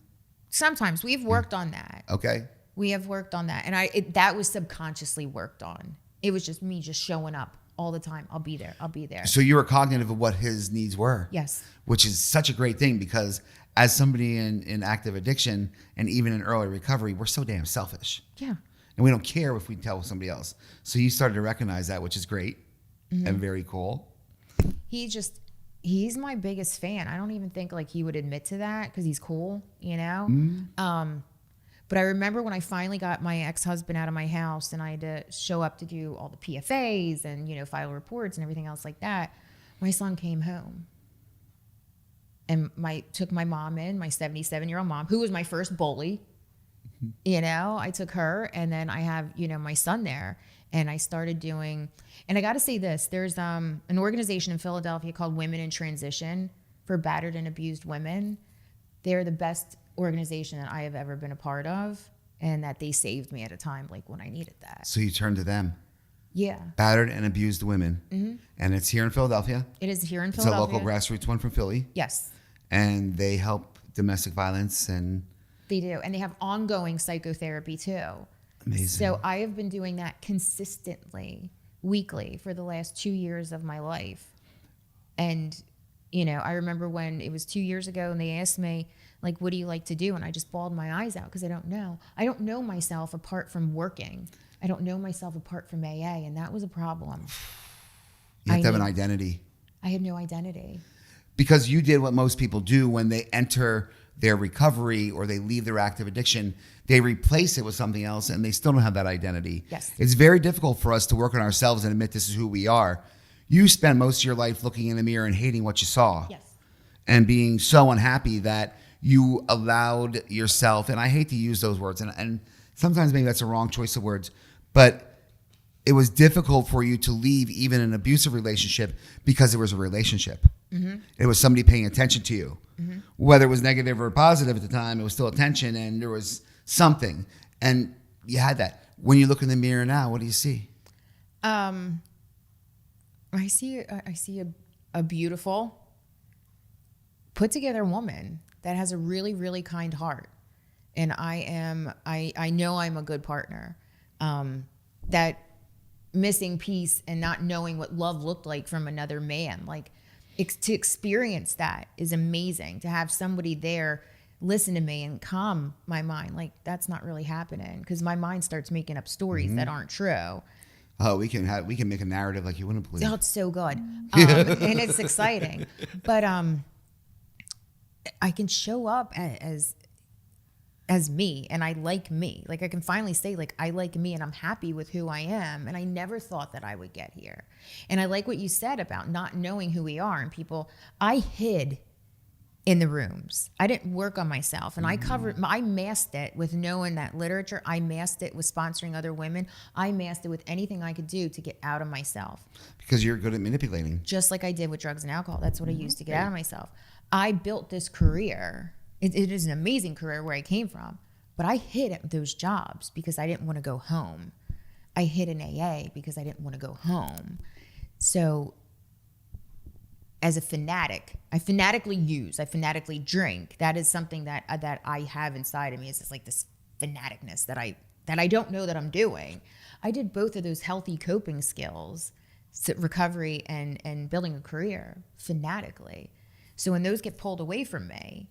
Sometimes we've worked on that. Okay. We have worked on that, and that was subconsciously worked on. It was just me just showing up all the time. I'll be there. So you were cognitive of what his needs were. Yes. Which is such a great thing because as somebody in active addiction and even in early recovery, we're so damn selfish. Yeah. And we don't care if we tell somebody else. So you started to recognize that, which is great and very cool. He's my biggest fan. I don't even think like he would admit to that because he's cool, But I remember when I finally got my ex-husband out of my house and I had to show up to do all the PFAs and, file reports and everything else like that. My son came home and took my mom in, my 77-year-old mom, who was my first bully. I took her, and then I have, my son there. And I started doing, and I got to say this, there's an organization in Philadelphia called Women in Transition for battered and abused women. They're the best organization that I have ever been a part of, and that they saved me at a time like when I needed that. So you turned to them. Yeah. Battered and abused women. Mm-hmm. And it's here in Philadelphia. It is here in Philadelphia. It's a local grassroots one from Philly. Yes. And they help domestic violence and... They do. And they have ongoing psychotherapy too. Amazing. So I have been doing that consistently, weekly, for the last 2 years of my life. And, I remember when it was 2 years ago and they asked me, like, what do you like to do? And I just bawled my eyes out because I don't know. I don't know myself apart from working. I don't know myself apart from AA, and that was a problem. You have to have an identity. I had no identity. Because you did what most people do when they enter their recovery or they leave their active addiction, they replace it with something else and they still don't have that identity. Yes. It's very difficult for us to work on ourselves and admit this is who we are. You spend most of your life looking in the mirror and hating what you saw. Yes. And being so unhappy that you allowed yourself, and I hate to use those words, and sometimes maybe that's a wrong choice of words, but it was difficult for you to leave even an abusive relationship because it was a relationship. Mm-hmm. It was somebody paying attention to you. Mm-hmm. Whether it was negative or positive at the time, it was still attention, and there was something. And you had that. When you look in the mirror now, what do you see? I see a beautiful, put together woman that has a really, really kind heart. And I know I'm a good partner. That missing piece and not knowing what love looked like from another man, to experience that is amazing. To have somebody there listen to me and calm my mind, that's not really happening because my mind starts making up stories that aren't true. Oh, we can make a narrative like you wouldn't believe. Oh, it's so good. And it's exciting. But I can show up as me, and I like me. Like I can finally say like I like me and I'm happy with who I am, and I never thought that I would get here. And I like what you said about not knowing who we are, and people, I hid in the rooms. I didn't work on myself, and I masked it with knowing that literature. I masked it with sponsoring other women. I masked it with anything I could do to get out of myself. Because you're good at manipulating. Just like I did with drugs and alcohol. That's what I used to get out of myself. I built this career. It is an amazing career where I came from, but I hid at those jobs because I didn't want to go home. I hid in AA because I didn't want to go home. So as a fanatic, I fanatically use, I fanatically drink. That is something that I have inside of me. It's just like this fanaticness that I don't know that I'm doing. I did both of those healthy coping skills, recovery and building a career, fanatically. So when those get pulled away from me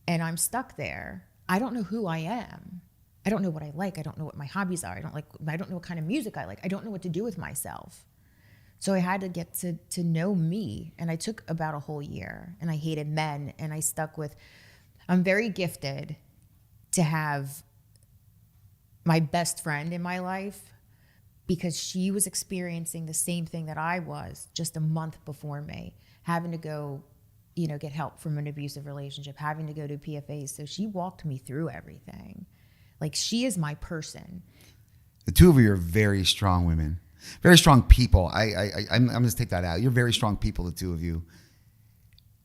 and I'm stuck there, I don't know who I am. I don't know what I like. I don't know what my hobbies are. I don't know what kind of music I like. I don't know what to do with myself. So I had to get to know me, and I took about a whole year, and I hated men, and I stuck with, I'm very gifted to have my best friend in my life because she was experiencing the same thing that I was just a month before me, having to go, get help from an abusive relationship, having to go to PFAs. So she walked me through everything. Like, she is my person. The two of you are very strong women. Very strong people. I'm going to take that out. You're very strong people, the two of you.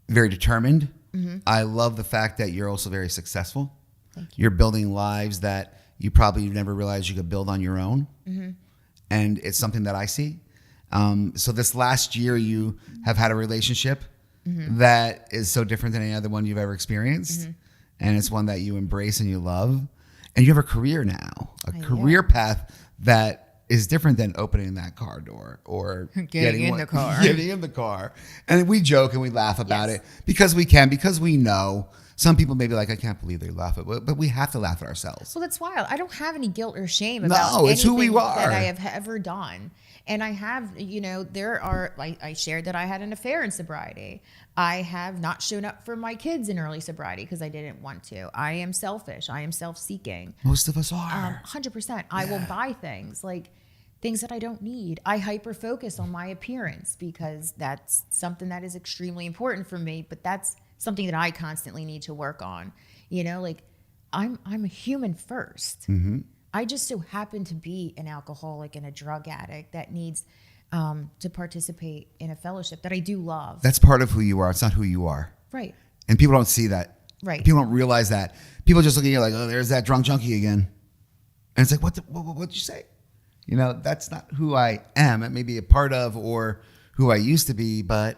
Very determined. Mm-hmm. I love the fact that you're also very successful. Thank you. You're building lives that you probably never realized you could build on your own. Mm-hmm. And it's something that I see. So this last year, you have had a relationship mm-hmm. that is so different than any other one you've ever experienced. Mm-hmm. And it's one that you embrace and you love. And you have a career now, a career path that is different than opening that car door or getting in the car. Getting in the car. And we joke and we laugh about it because we can, because we know. Some people may be like, I can't believe they laugh at it, but we have to laugh at ourselves. Well, that's wild. I don't have any guilt or shame about anything who we are. That I have ever done. And I have, I shared that I had an affair in sobriety. I have not shown up for my kids in early sobriety because I didn't want to. I am selfish. I am self-seeking. Most of us are. 100%. I will buy things that I don't need. I hyper-focus on my appearance because that's something that is extremely important for me, but that's something that I constantly need to work on. I'm a human first. Mm-hmm. I just so happen to be an alcoholic and a drug addict that needs to participate in a fellowship that I do love. That's part of who you are. It's not who you are. Right. And people don't see that. Right. People don't realize that. People just look at you like, oh, there's that drunk junkie again. And it's like, what'd you say? That's not who I am. It may be a part of or who I used to be, but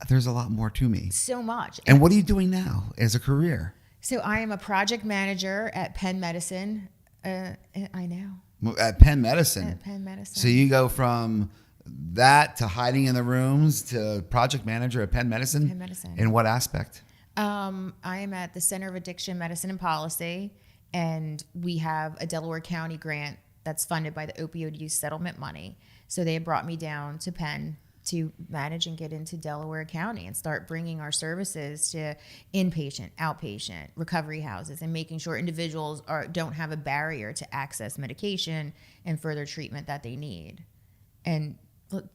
there's a lot more to me. So much. And what are you doing now as a career? So I am a project manager at Penn Medicine. I know. At Penn Medicine? At Penn Medicine. So you go from that to hiding in the rooms to project manager at Penn Medicine? Penn Medicine. In what aspect? I am at the Center of Addiction Medicine and Policy, and we have a Delaware County grant that's funded by the opioid use settlement money. So they brought me down to Penn to manage and get into Delaware County and start bringing our services to inpatient, outpatient, recovery houses, and making sure individuals don't have a barrier to access medication and further treatment that they need. And look,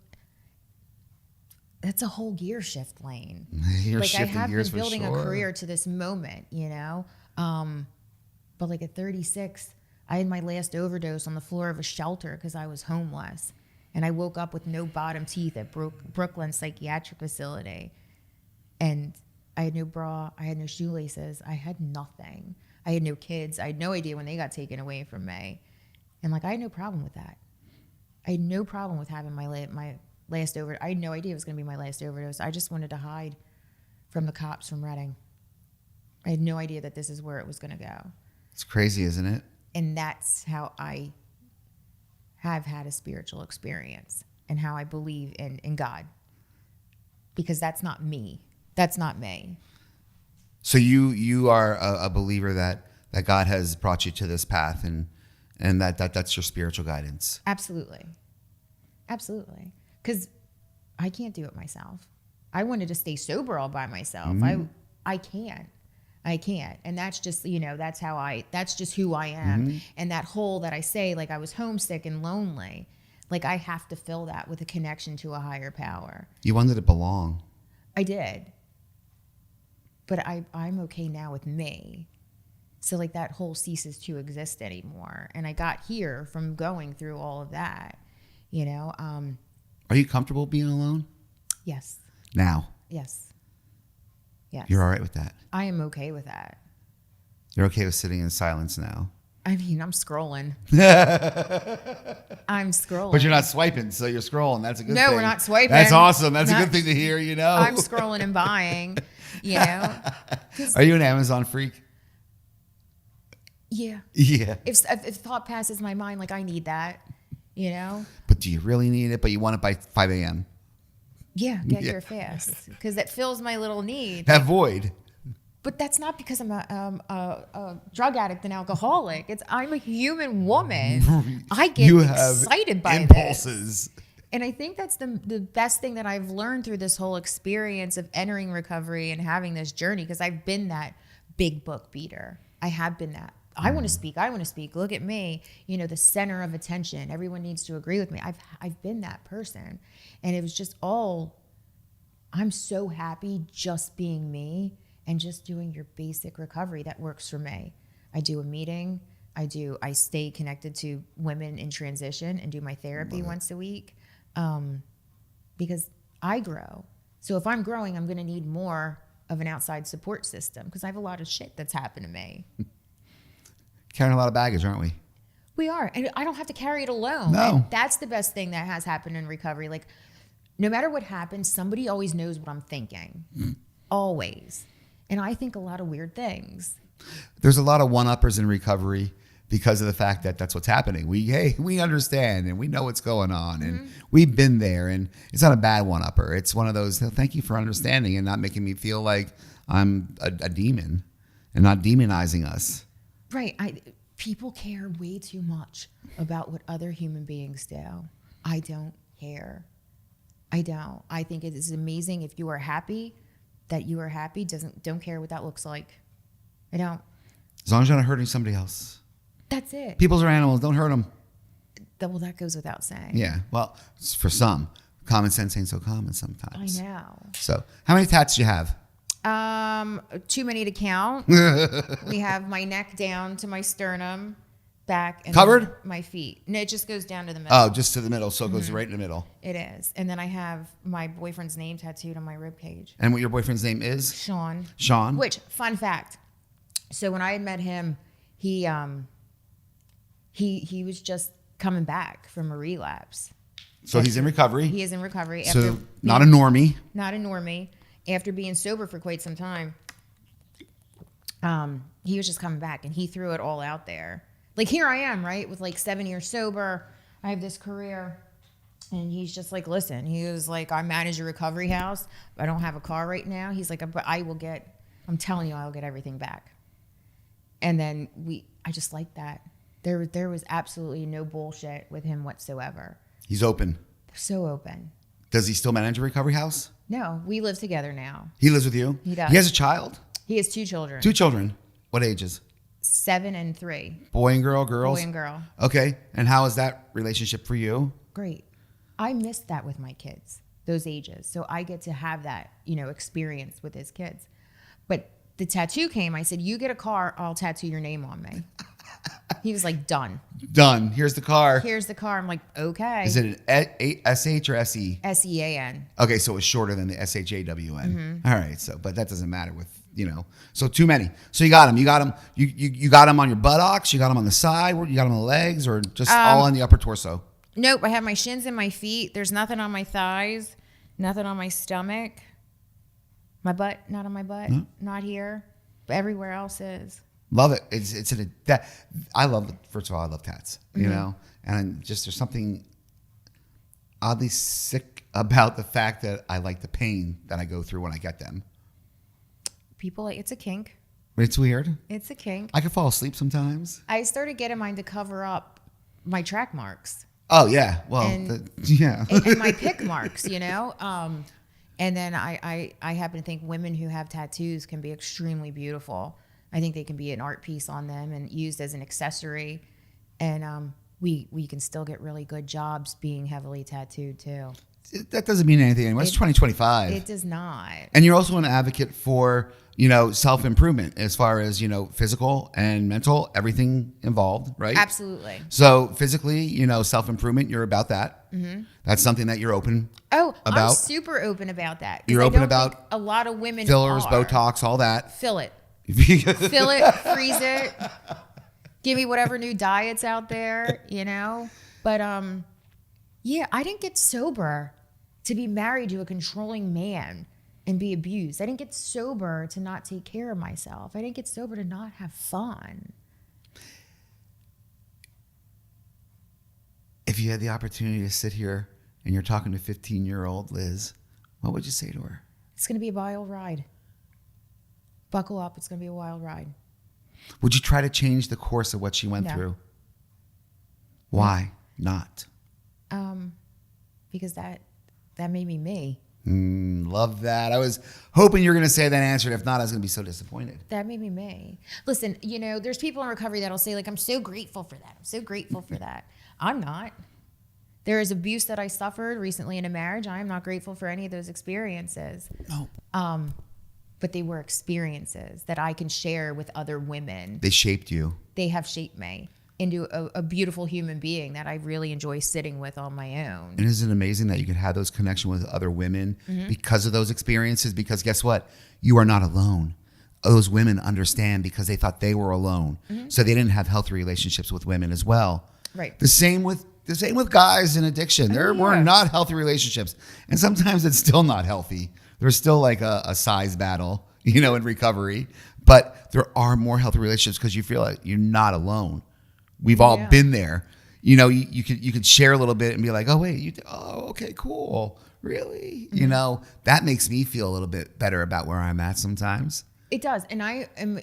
that's a whole gear shift, Lane. I have been building a career to this moment, but at 36, I had my last overdose on the floor of a shelter because I was homeless. And I woke up with no bottom teeth at Brooklyn Psychiatric Facility. And I had no bra. I had no shoelaces. I had nothing. I had no kids. I had no idea when they got taken away from me. And I had no problem with that. I had no problem with having my last overdose. I had no idea it was going to be my last overdose. I just wanted to hide from the cops from Reading. I had no idea that this is where it was going to go. It's crazy, isn't it? And that's how I have had a spiritual experience and how I believe in God. Because that's not me. That's not me. So you are a believer that God has brought you to this path and that's your spiritual guidance. Absolutely. Absolutely. Because I can't do it myself. I wanted to stay sober all by myself. I can't. I can't. And that's just, that's just who I am. And that hole that I say, like I was homesick and lonely, like I have to fill that with a connection to a higher power. You wanted to belong. I did. But I'm okay now with me. So like that hole ceases to exist anymore. And I got here from going through all of that, Are you comfortable being alone? Yes. Now? Yes. Yes. You're all right with that? I am okay with that. You're okay with sitting in silence now? I mean, I'm scrolling. I'm scrolling. But you're not swiping, so you're scrolling. That's a good thing. No, we're not swiping. That's awesome. That's a good thing to hear, I'm scrolling and buying, Are you an Amazon freak? Yeah. Yeah. If thought passes my mind, like I need that, But do you really need it? But you want it by 5 a.m.? Yeah, get here fast. Because that fills my little need. That void. But that's not because I'm a drug addict and alcoholic. I'm a human woman. I get excited by impulses. this. And I think that's the best thing that I've learned through this whole experience of entering recovery and having this journey, because I've been that big book beater. I have been that. I want to speak. I want to speak. Look at me. The center of attention. Everyone needs to agree with me. I've been that person. And it was just I'm so happy just being me and just doing your basic recovery that works for me. I do a meeting. I stay connected to women in transition and do my therapy once a week, because I grow. So if I'm growing, I'm going to need more of an outside support system, because I have a lot of shit that's happened to me. Carrying a lot of baggage, aren't we? We are. And I don't have to carry it alone. No. And that's the best thing that has happened in recovery. Like, no matter what happens, somebody always knows what I'm thinking. Always. And I think a lot of weird things. There's a lot of one-uppers in recovery because of the fact that that's what's happening. We understand and we know what's going on and we've been there, and it's not a bad one-upper. It's one of those, thank you for understanding and not making me feel like I'm a demon and not demonizing us. Right. People care way too much about what other human beings do. I don't care. I don't. I think it is amazing if you are happy, that you are happy. Don't care what that looks like. I don't. As long as you're not hurting somebody else. That's it. People's are animals. Don't hurt them. Well, that goes without saying. Yeah. Well, for some, common sense ain't so common sometimes. I know. So, how many tats do you have? Too many to count. We have my neck down to my sternum, back, and covered? My feet. No, it just goes down to the middle. Oh, just to the middle, so it goes right in the middle. It is. And then I have my boyfriend's name tattooed on my rib cage. And what your boyfriend's name is? Sean. Sean. Which, fun fact. So when I had met him, he was just coming back from a relapse. So he's in recovery. He is in recovery. So not a normie. Not a normie. After being sober for quite some time, he was just coming back, and he threw it all out there. Like, here I am, right, with like 7 years sober. I have this career, and he's just like, listen. He was like, I manage a recovery house. I don't have a car right now. He's like, but I'm telling you, I'll get everything back. And then I just like that. There was absolutely no bullshit with him whatsoever. He's open. So open. Does he still manage a recovery house? No, we live together now. He lives with you? He does. He has a child? He has 2 children. 2 children. What ages? 7 and 3. Boy and girl, girls? Boy and girl. Okay. And how is that relationship for you? Great. I missed that with my kids, those ages. So I get to have that, experience with his kids. But the tattoo came. I said, you get a car, I'll tattoo your name on me. He was like, done. Done. Here's the car. Here's the car. I'm like, okay. Is it an S-H or S-E? S-E-A-N. Okay, so it's shorter than the S-H-A-W-N. All right, but that doesn't matter with, So too many. So you got them. You got them on your buttocks? You got them on the side? You got them on the legs? Or just all on the upper torso? Nope. I have my shins and my feet. There's nothing on my thighs. Nothing on my stomach. My butt, not on my butt. No. Not here. But everywhere else is. Love it. I love it. First of all, I love tats, and just there's something oddly sick about the fact that I like the pain that I go through when I get them. People it's a kink. It's weird. It's a kink. I could fall asleep sometimes. I started getting mine to cover up my track marks. Oh yeah. Well, And yeah. and my pick marks, and then I happen to think women who have tattoos can be extremely beautiful. I think they can be an art piece on them and used as an accessory. And we can still get really good jobs being heavily tattooed too. That doesn't mean anything anymore. It's 2025. It does not. And you're also an advocate for, self-improvement as far as, physical and mental, everything involved, right? Absolutely. So physically, self-improvement, you're about that. Mm-hmm. That's something that you're open I'm about. super open about that. 'Cause You're I open don't about think a lot of women fillers, are. Botox, all that. Fill it. Fill it, freeze it. Give me whatever new diet's out there, But yeah, I didn't get sober to be married to a controlling man and be abused. I didn't get sober to not take care of myself. I didn't get sober to not have fun. If you had the opportunity to sit here and you're talking to 15-year-old Liz, what would you say to her? It's going to be a wild ride. Buckle up. It's going to be a wild ride. Would you try to change the course of what she went No. through? Why not? Because that made me me. Love that. I was hoping you were going to say that answer. And if not, I was going to be so disappointed. That made me me. Listen, there's people in recovery that'll say, like, I'm so grateful for that. I'm so grateful for that. I'm not. There is abuse that I suffered recently in a marriage. I am not grateful for any of those experiences. No. But they were experiences that I can share with other women. They shaped you. They have shaped me into a beautiful human being that I really enjoy sitting with on my own. And isn't it amazing that you can have those connections with other women because of those experiences? Because guess what? You are not alone. Those women understand because they thought they were alone. So they didn't have healthy relationships with women as well. Right. The same with guys in addiction. There were not healthy relationships. And sometimes it's still not healthy. There's still like a size battle, in recovery. But there are more healthy relationships because you feel like you're not alone. We've all been there. You could share a little bit and be like, oh, wait, okay, cool. Really? That makes me feel a little bit better about where I'm at sometimes. It does. And I am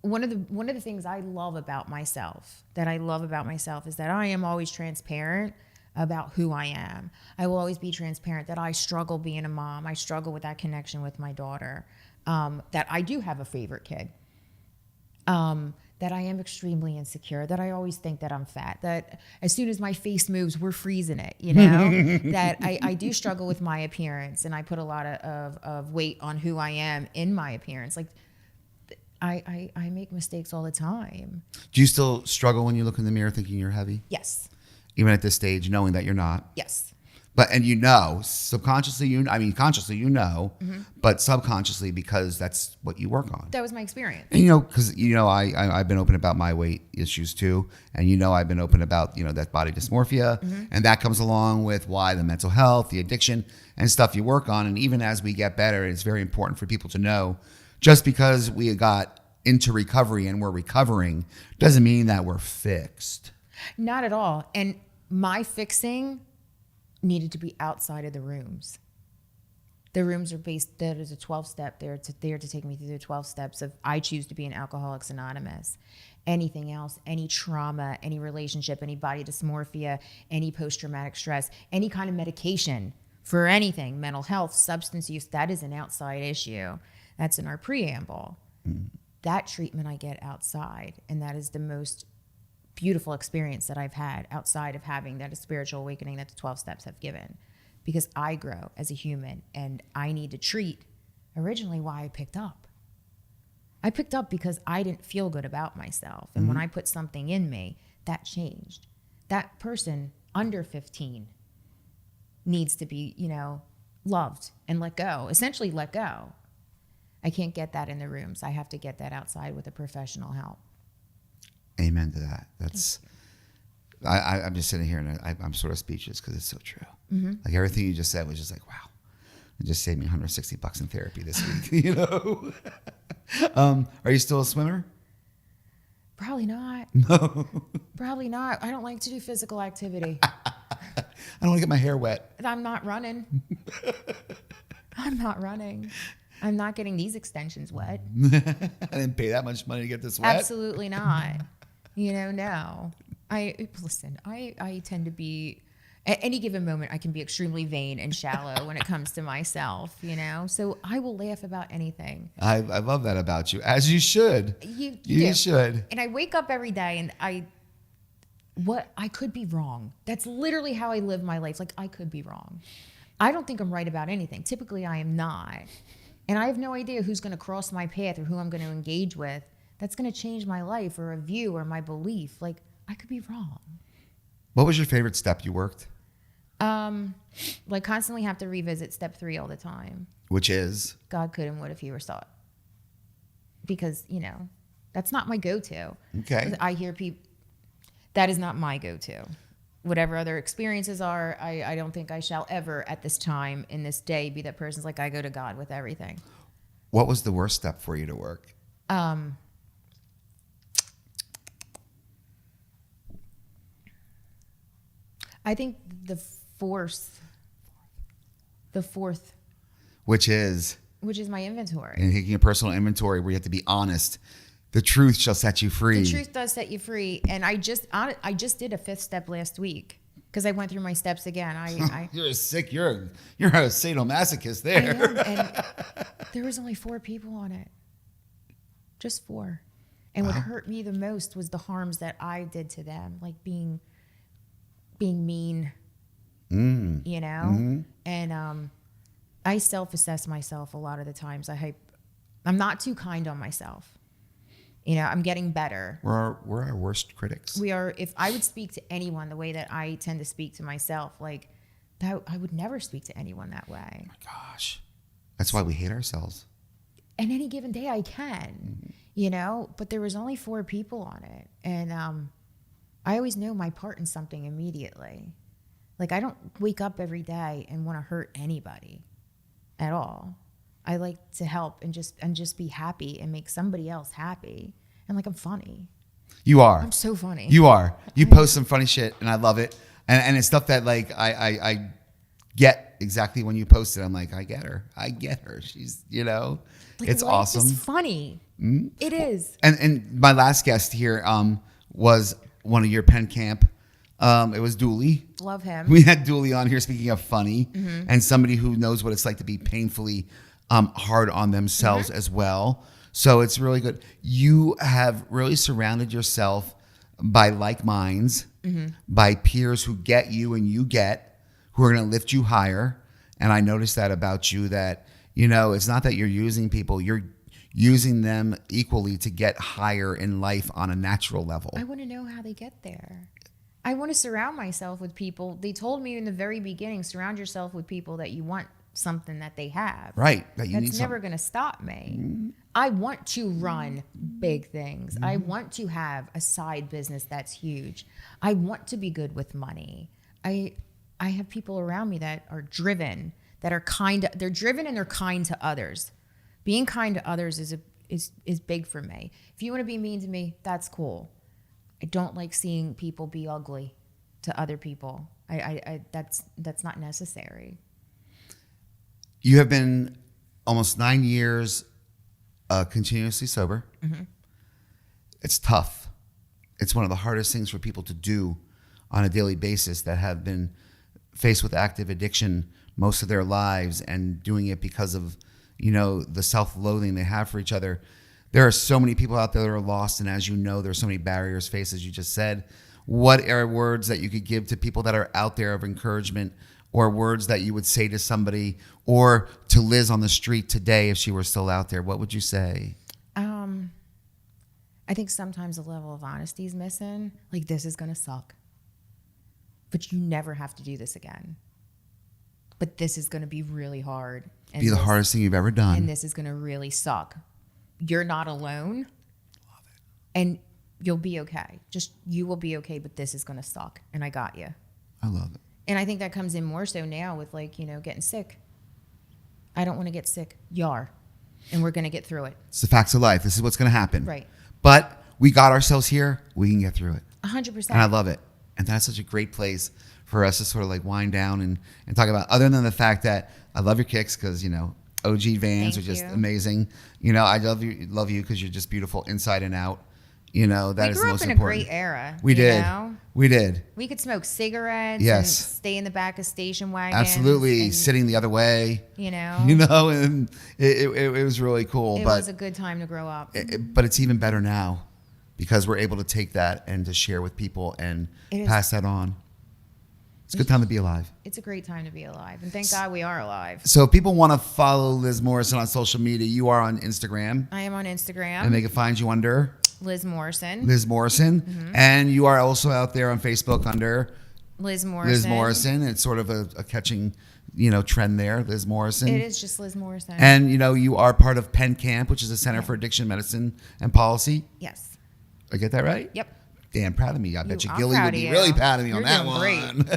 one of the things I love about myself, is that I am always transparent about who I am. I will always be transparent that I struggle being a mom. I struggle with that connection with my daughter, that I do have a favorite kid, that I am extremely insecure, that I always think that I'm fat, that as soon as my face moves, we're freezing it, that I do struggle with my appearance, and I put a lot of weight on who I am in my appearance. Like, I make mistakes all the time. Do you still struggle when you look in the mirror thinking you're heavy? Yes. Even at this stage, knowing that you're not? Yes. But, and subconsciously, consciously, but subconsciously, because that's what you work on. That was my experience. And, because, I've been open about my weight issues too. And, I've been open about, that body dysmorphia. And that comes along with the mental health, the addiction and stuff you work on. And even as we get better, it's very important for people to know, just because we got into recovery and we're recovering doesn't mean that we're fixed. Not at all. And my fixing needed to be outside of the rooms. The rooms are based, that is a 12-step. They're to take me through the 12 steps of I choose to be an Alcoholics Anonymous. Anything else, any trauma, any relationship, any body dysmorphia, any post-traumatic stress, any kind of medication for anything, mental health, substance use, that is an outside issue. That's in our preamble. That treatment I get outside, and that is the most beautiful experience that I've had outside of having that spiritual awakening that the 12 steps have given, because I grow as a human and I need to treat originally why I picked up. I picked up because I didn't feel good about myself. And when I put something in me, that changed. That person under 15 needs to be, loved and let go, essentially let go. I can't get that in the rooms. I have to get that outside with a professional help. Amen to that. That's, I'm just sitting here and I'm sort of speechless because it's so true. Like everything you just said was just like, wow, it just saved me $160 in therapy this week, Are you still a swimmer? Probably not. No. Probably not. I don't like to do physical activity. I don't want to get my hair wet. I'm not running. I'm not getting these extensions wet. I didn't pay that much money to get this wet. Absolutely not. No. I tend to be, at any given moment, I can be extremely vain and shallow when it comes to myself, you know? So I will laugh about anything. I love that about you, as you should. You You do. should. And I wake up every day and I could be wrong. That's literally how I live my life. Like, I could be wrong. I don't think I'm right about anything. Typically, I am not. And I have no idea who's going to cross my path or who I'm going to engage with that's going to change my life or a view or my belief. Like, I could be wrong. What was your favorite step you worked? Like, constantly have to revisit step 3 all the time. Which is? God could and would if he were saw it. Because, you know, that's not my go-to. Okay. I hear people, that is not my go-to. Whatever other experiences are, I don't think I shall ever at this time in this day be that person's like, I go to God with everything. What was the worst step for you to work? I think the fourth, Which is? which is my inventory. And taking a personal inventory where you have to be honest. The truth shall set you free. The truth does set you free. And I just did a 5th step last week because I went through my steps again. You're sick. You're a sadomasochist there. I am, and there was only 4 people on it. Just 4. And what hurt me the most was the harms that I did to them, like being mean, you know? Mm-hmm. And I self-assess myself a lot of the times. I'm not too kind on myself. You know, I'm getting better. We're our worst critics. We are. If I would speak to anyone the way that I tend to speak to myself, like that, I would never speak to anyone that way. Oh my gosh. That's why we hate ourselves. And any given day I can, you know, but there was only 4 people on it. And I always know my part in something immediately. Like, I don't wake up every day and want to hurt anybody at all. I like to help and just be happy and make somebody else happy. And like, I'm funny. You are. I'm so funny. You are. You post some funny shit and I love it. And it's stuff that like I get exactly when you post it. I'm like, I get her. She's, you know, like, it's life awesome. It's funny. Mm-hmm. It is. And my last guest here was one of your Penn camp. It was Dooley. Love him. We had Dooley on here, speaking of funny, and somebody who knows what it's like to be painfully hard on themselves as well. So it's really good. You have really surrounded yourself by like minds, by peers who get you and you get, who are going to lift you higher. And I noticed that about you, that, you know, it's not that you're using people, you're using them equally to get higher in life on a natural level. I want to know how they get there. I want to surround myself with people. They told me in the very beginning, surround yourself with people that you want something that they have. Right. That you need That's never going to stop me. Mm-hmm. I want to run big things. I want to have a side business that's huge. I want to be good with money. I have people around me that are driven, that are kind. They're driven and they're kind to others. Being kind to others is big for me. If you want to be mean to me, that's cool. I don't like seeing people be ugly to other people. That's not necessary. You have been almost 9 years continuously sober. Mm-hmm. It's tough. It's one of the hardest things for people to do on a daily basis that have been faced with active addiction most of their lives and doing it because of, you know, the self-loathing they have for each other. There are so many people out there that are lost, and as you know, there's so many barriers faced, as you just said. What are words that you could give to people that are out there of encouragement, or words that you would say to somebody, or to Liz on the street today if she were still out there? What would you say? I think sometimes a level of honesty is missing. Like, this is going to suck, but you never have to do this again. But this is going to be really hard. And be the hardest thing you've ever done. And this is going to really suck. You're not alone. Love it. And you'll be okay. Just, you will be okay, but this is going to suck. And I got you. I love it. And I think that comes in more so now with, like, you know, getting sick. I don't want to get sick. You are. And we're going to get through it. It's the facts of life. This is what's going to happen. Right. But we got ourselves here. We can get through it. 100%. And I love it. And that's such a great place for us to sort of like wind down and talk about, other than the fact that I love your kicks because, you know, OG Vans are just amazing. You know, I love you because you're just beautiful inside and out. You know, that we is the grew up most in important. a great era. We you did. know? We did. We could smoke cigarettes Yes. and stay in the back of station wagons. Absolutely. and, Sitting the other way. You know? And it was really cool. It but was a good time to grow up. But it's even better now because we're able to take that and to share with people and pass that on. It's a good time to be alive. It's a great time to be alive. And thank God we are alive. So if people want to follow Liz Morrison on social media, you are on Instagram. I am on Instagram. And they can find you under? Liz Morrison. Liz Morrison. Mm-hmm. And you are also out there on Facebook under? Liz Morrison. Liz Morrison. It's sort of a catching, trend there, Liz Morrison. It is just Liz Morrison. And, you are part of Penn Camp, which is a Center for Addiction Medicine and Policy. Yes. I get that right? Yep. Damn, proud of me. I bet you I'm Gilly proud would of be you. really proud of me You're on that doing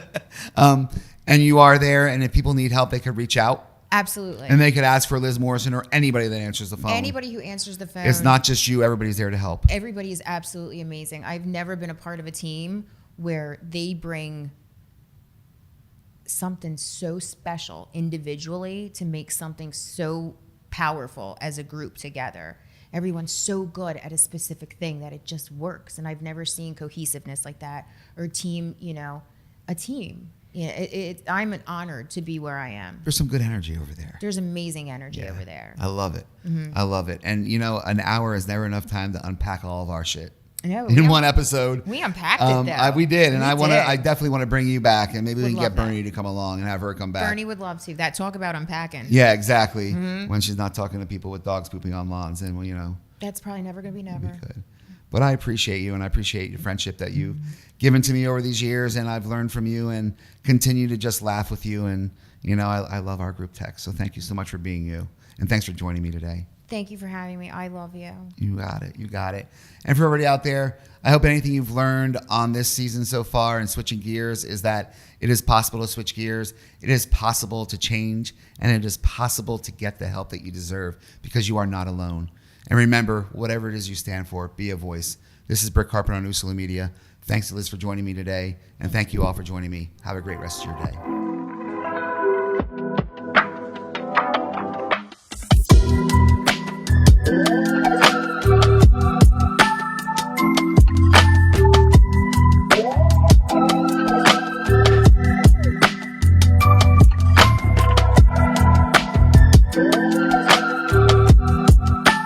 one. And you are there, and if people need help, they could reach out. Absolutely. And they could ask for Liz Morrison or anybody that answers the phone. Anybody who answers the phone. It's not just you. Everybody's there to help. Everybody is absolutely amazing. I've never been a part of a team where they bring something so special individually to make something so powerful as a group together. Everyone's so good at a specific thing that it just works. And I've never seen cohesiveness like that or a team. I'm honored to be where I am. There's some good energy over there. There's amazing energy over there. I love it. Mm-hmm. I love it. And, an hour is never enough time to unpack all of our shit. No, in one episode. We unpacked it, though. We did. And We I did. definitely want to bring you back. And maybe we can get love Bernie to come along and have her come back. Bernie would love to. Talk about unpacking. Yeah, exactly. Mm-hmm. When she's not talking to people with dogs pooping on lawns. And, That's probably never going to be never. we could. But I appreciate you, and I appreciate your friendship that you've given to me over these years, and I've learned from you and continue to just laugh with you. And, I love our group text. So thank you so much for being you. And thanks for joining me today. Thank you for having me. I love you. You got it. You got it. And for everybody out there, I hope anything you've learned on this season so far in switching gears is that it is possible to switch gears. It is possible to change, and it is possible to get the help that you deserve because you are not alone. And remember, whatever it is you stand for, be a voice. This is Britt Carpenter on Usula Media. Thanks to Liz for joining me today, and thank you all for joining me. Have a great rest of your day.